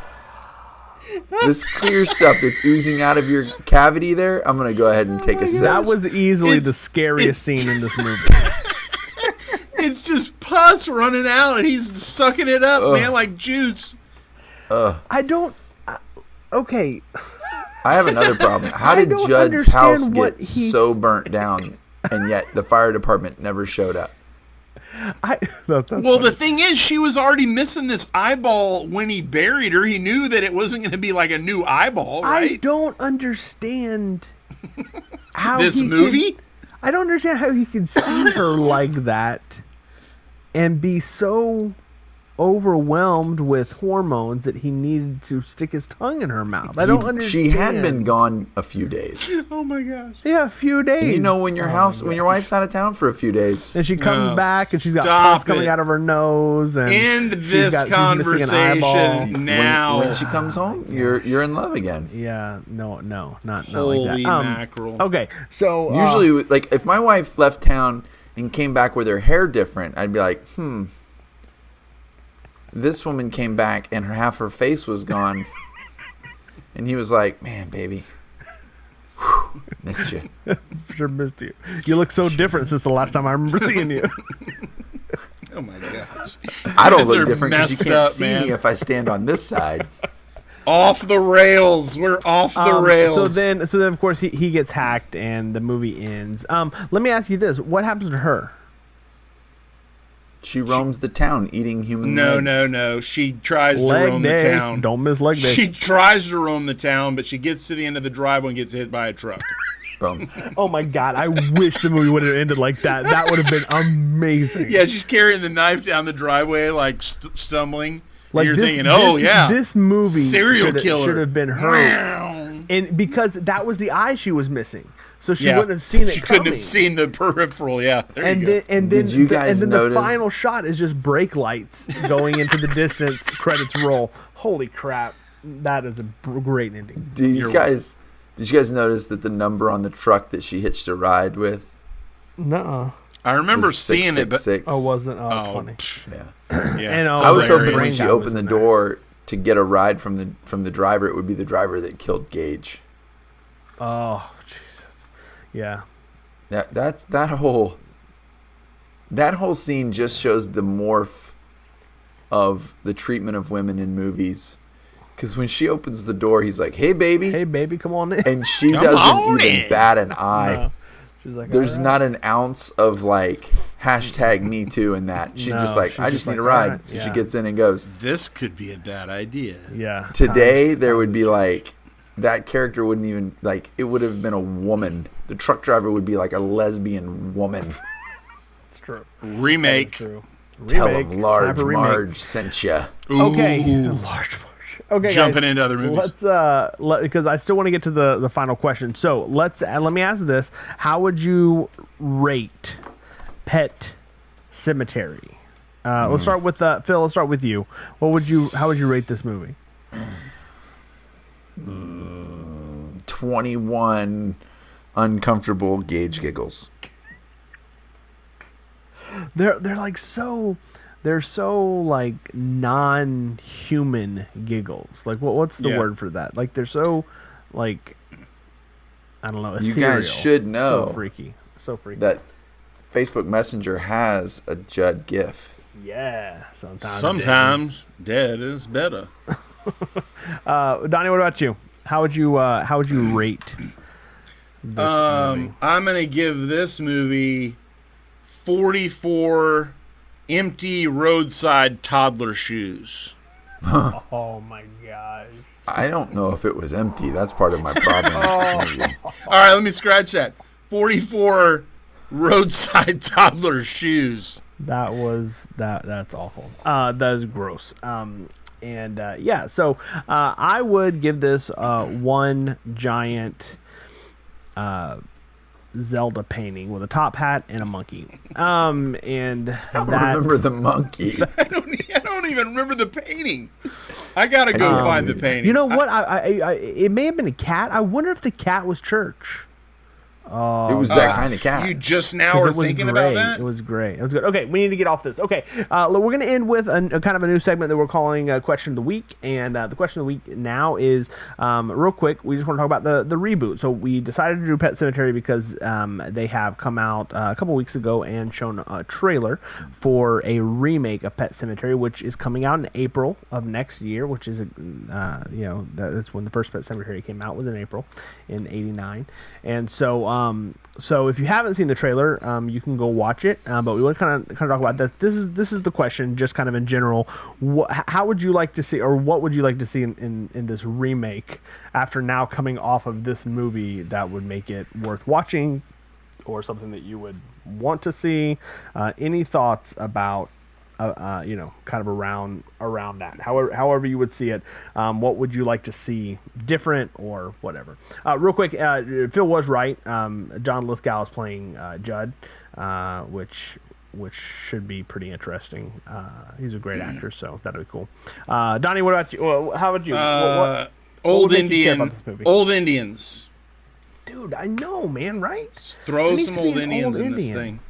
This clear stuff that's oozing out of your cavity there, I'm going to go ahead and take a sip. That was easily the It's- scariest scene in this movie. It's just pus running out, and he's sucking it up, man, like juice. I don't. Okay. I have another problem. How I did don't Judd's house understand get what he- so burnt down, and yet the fire department never showed up? That's Well, the funny. thing is, she was already missing this eyeball when he buried her. He knew that it wasn't going to be like a new eyeball, I right? don't understand how This he movie? I don't understand how he could see her like that and be so overwhelmed with hormones that he needed to stick his tongue in her mouth. I don't understand. She had been gone a few days. Oh my gosh. Yeah, a few days. You know, when your wife's out of town for a few days. And she comes Oh, back and she's got stop pus coming it. out of her nose. And End this she's missing an eyeball. conversation now. When she comes home, you're in love again. Yeah, no, not like Holy that. mackerel. Okay, so Usually, like, if my wife left town and came back with her hair different, I'd be like, this woman came back and half her face was gone. And he was like, man, baby, whew, missed you. sure missed you. You look so different since the last time I remember seeing you. Oh my gosh. I don't Guys are look different because messed you can't up, see man. me if I stand on this side. Off the rails. We're off the rails. So then, of course, he gets hacked and the movie ends. Let me ask you this: what happens to her? She roams the town eating human No. legs. She tries to Leg roam day. the town. Don't miss leg day. She tries to roam the town, but she gets to the end of the driveway and gets hit by a truck. Boom. Oh my god! I wish the movie would have ended like that. That would have been amazing. Yeah, she's carrying the knife down the driveway, like stumbling. Like You're this, thinking, oh this- yeah, this movie serial killer should have been her, Meow. and because that was the eye she was missing, so she Yeah. wouldn't have seen it. She couldn't coming. have seen the peripheral. Yeah, there And you go. then, Did you guys and then notice- the final shot is just brake lights going into the distance. Credits roll. Holy crap! That is a great ending. Did you guys notice that the number on the truck that she hitched a ride with Nuh-uh. I remember was seeing it, but 666? Oh, wasn't? Oh, that's funny. Yeah. yeah. And, I was Larry hoping when Brain she Guy was opened the in there. door to get a ride from the driver, it would be the driver that killed Gage. Oh, Jesus. Yeah. That whole scene just shows the morph of the treatment of women in movies. Because when she opens the door, he's like, "Hey, baby," Hey, baby, come on in. and she Come doesn't on even in. bat an eye. No. She's like, There's "All right." not an ounce of like #MeToo in that. She's No, just like, she's I just just need a like, ride. "All right, So yeah." she gets in and goes. This could be a bad idea. Yeah. Today there would be like that character wouldn't even like it would have been a woman. The truck driver would be like a lesbian woman. It's true. Remake. True. Tell Remake. him Large Time for remake. Marge sent you. Okay. Ooh. Large Marge. Okay, Jumping guys, into other movies. Let's because I still want to get to the final question. So let me ask this: how would you rate Pet Sematary? Let's start with Phil. Let's start with you. How would you rate this movie? 21 uncomfortable Gage giggles. They're like so. They're so like non-human giggles. Like what's the Yeah. word for that? Like they're so like I don't know. You Ethereal. guys should know So freaky. So freaky. that Facebook Messenger has a Judd GIF. Yeah. Sometimes dead is better. Donnie, what about you? How would you rate this movie? I'm gonna give this movie 44 empty roadside toddler shoes. Oh my gosh. I don't know if it was empty. That's part of my problem. All right, let me scratch that. 44 roadside toddler shoes. That's awful. That is gross. So I would give this one giant Zelda painting with a top hat and a monkey. I don't remember the monkey. I don't even remember the painting. I gotta go find the painting. You know what? It may have been a cat. I wonder if the cat was Church. It was that kind of cat. You just now are thinking about that? It was great. It was good. Okay, we need to get off this. Okay, we're going to end with a kind of a new segment that we're calling Question of the Week. And the question of the week now is, real quick, we just want to talk about the reboot. So we decided to do Pet Sematary because they have come out a couple weeks ago and shown a trailer for a remake of Pet Sematary, which is coming out in April of next year, which is, that's when the first Pet Sematary came out, was in April in '89. And so if you haven't seen the trailer, you can go watch it. But we want to kind of talk about this. This is the question, just kind of in general. How would you like to see, or what would you like to see in this remake after now coming off of this movie that would make it worth watching, or something that you would want to see? Any thoughts about kind of around that, however you would see it? What would you like to see different or whatever? Real quick, Phil was right. John Lithgow is playing Judd, which should be pretty interesting. He's a great actor, so that'll be cool. Donnie, what about you? How about you? What Old would make you care Indian, about this movie? old Indians. Dude, I know, man, right? Throw some old Indians in this thing.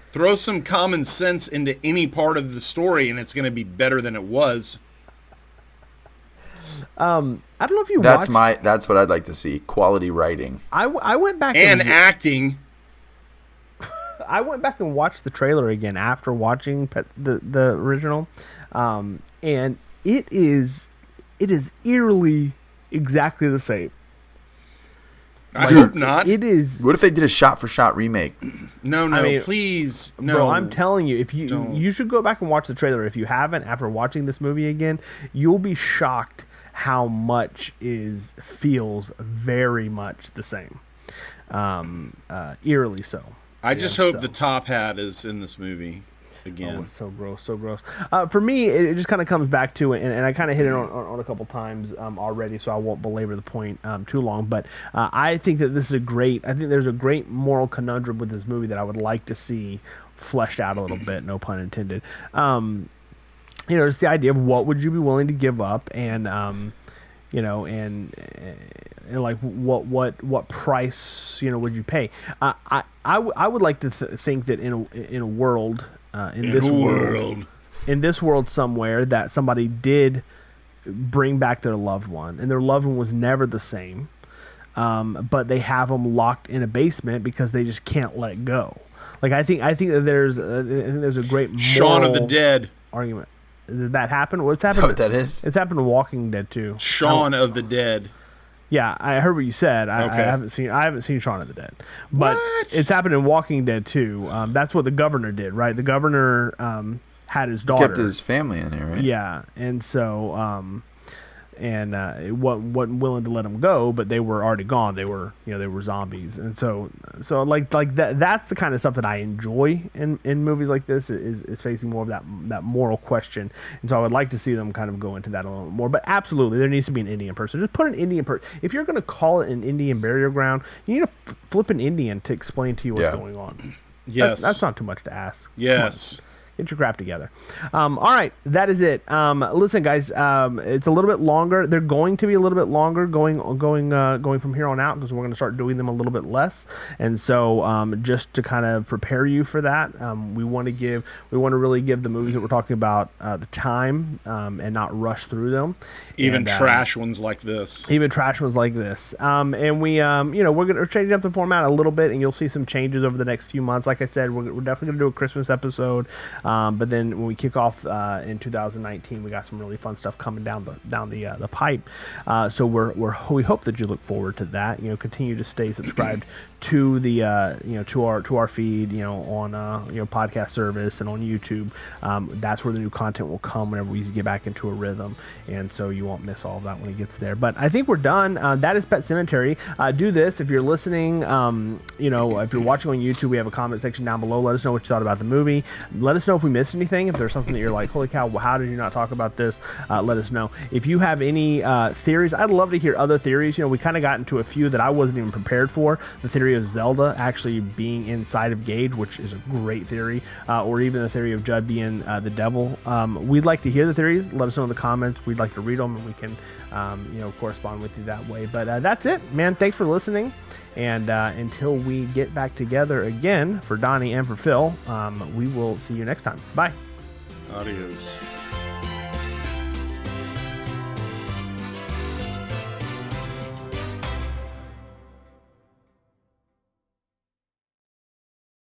Throw some common sense into any part of the story, and it's going to be better than it was. I don't know if you That's watched... That's what I'd like to see. Quality writing. I went back and acting. I went back and watched the trailer again after watching the original, and it is eerily exactly the same. I hope not. It is. What if they did a shot-for-shot remake? No, please, no. Bro, I'm telling you, if you should go back and watch the trailer. If you haven't, after watching this movie again, you'll be shocked how much feels very much the same. Eerily so. I just hope the top hat is in this movie again. Oh, it's so gross, so gross. For me, it just kind of comes back to it, and I kind of hit it on a couple times already, so I won't belabor the point too long. But I think that this is I think there's a great moral conundrum with this movie that I would like to see fleshed out a little bit, no pun intended. Just the idea of what would you be willing to give up, and and like what price would you pay? I would like to think that in a world. In this world somewhere, that somebody did bring back their loved one, and their loved one was never the same, but they have them locked in a basement because they just can't let go. Like I think that there's a great Shaun of the Dead argument. Did that happen? What's happened? Is that what that is? It's happened to Walking Dead too. Shaun of the Dead. Yeah, I heard what you said. I haven't seen Shaun of the Dead, but it's happened in Walking Dead too. That's what the governor did, right? The governor had his daughter. He kept his family in there, right? Yeah, and so it wasn't willing to let them go, but they were already gone. They were they were zombies, and so like that. That's the kind of stuff that I enjoy in movies like this, is facing more of that moral question. And so I would like to see them kind of go into that a little more. But absolutely, there needs to be an Indian person. Just put an Indian person. If you're going to call it an Indian burial ground, you need to flip an Indian to explain to you what's going on. Yes, that's not too much to ask. Yes. Get your crap together. All right, that is it. Listen, guys, it's a little bit longer. They're going to be a little bit longer going from here on out, because we're going to start doing them a little bit less. And so, just to kind of prepare you for that, we want to really give the movies that we're talking about the time, and not rush through them. Even trash ones like this. Even trash ones like this. And we, we're going to change up the format a little bit, and you'll see some changes over the next few months. Like I said, we're definitely going to do a Christmas episode. But then when we kick off in 2019, we got some really fun stuff coming down the pipe. So we hope that you look forward to that. Continue to stay subscribed to the to our feed, on podcast service and on YouTube. That's where the new content will come whenever we get back into a rhythm, and so you won't miss all of that when it gets there. But I think we're done. That is Pet Sematary. Do this if you're listening. If you're watching on YouTube, we have a comment section down below. Let us know what you thought about the movie. Let us know if we missed anything. If there's something that you're like, holy cow, how did you not talk about this? Let us know. If you have any theories, I'd love to hear other theories. We kind of got into a few that I wasn't even prepared for. The theory of Zelda actually being inside of Gage, which is a great theory, or even the theory of Judd being the devil. We'd like to hear the theories. Let us know in the comments. We'd like to read them, and we can correspond with you that way. But that's it, man. Thanks for listening. And until we get back together again, for Donnie and for Phil, we will see you next time. Bye. Adios.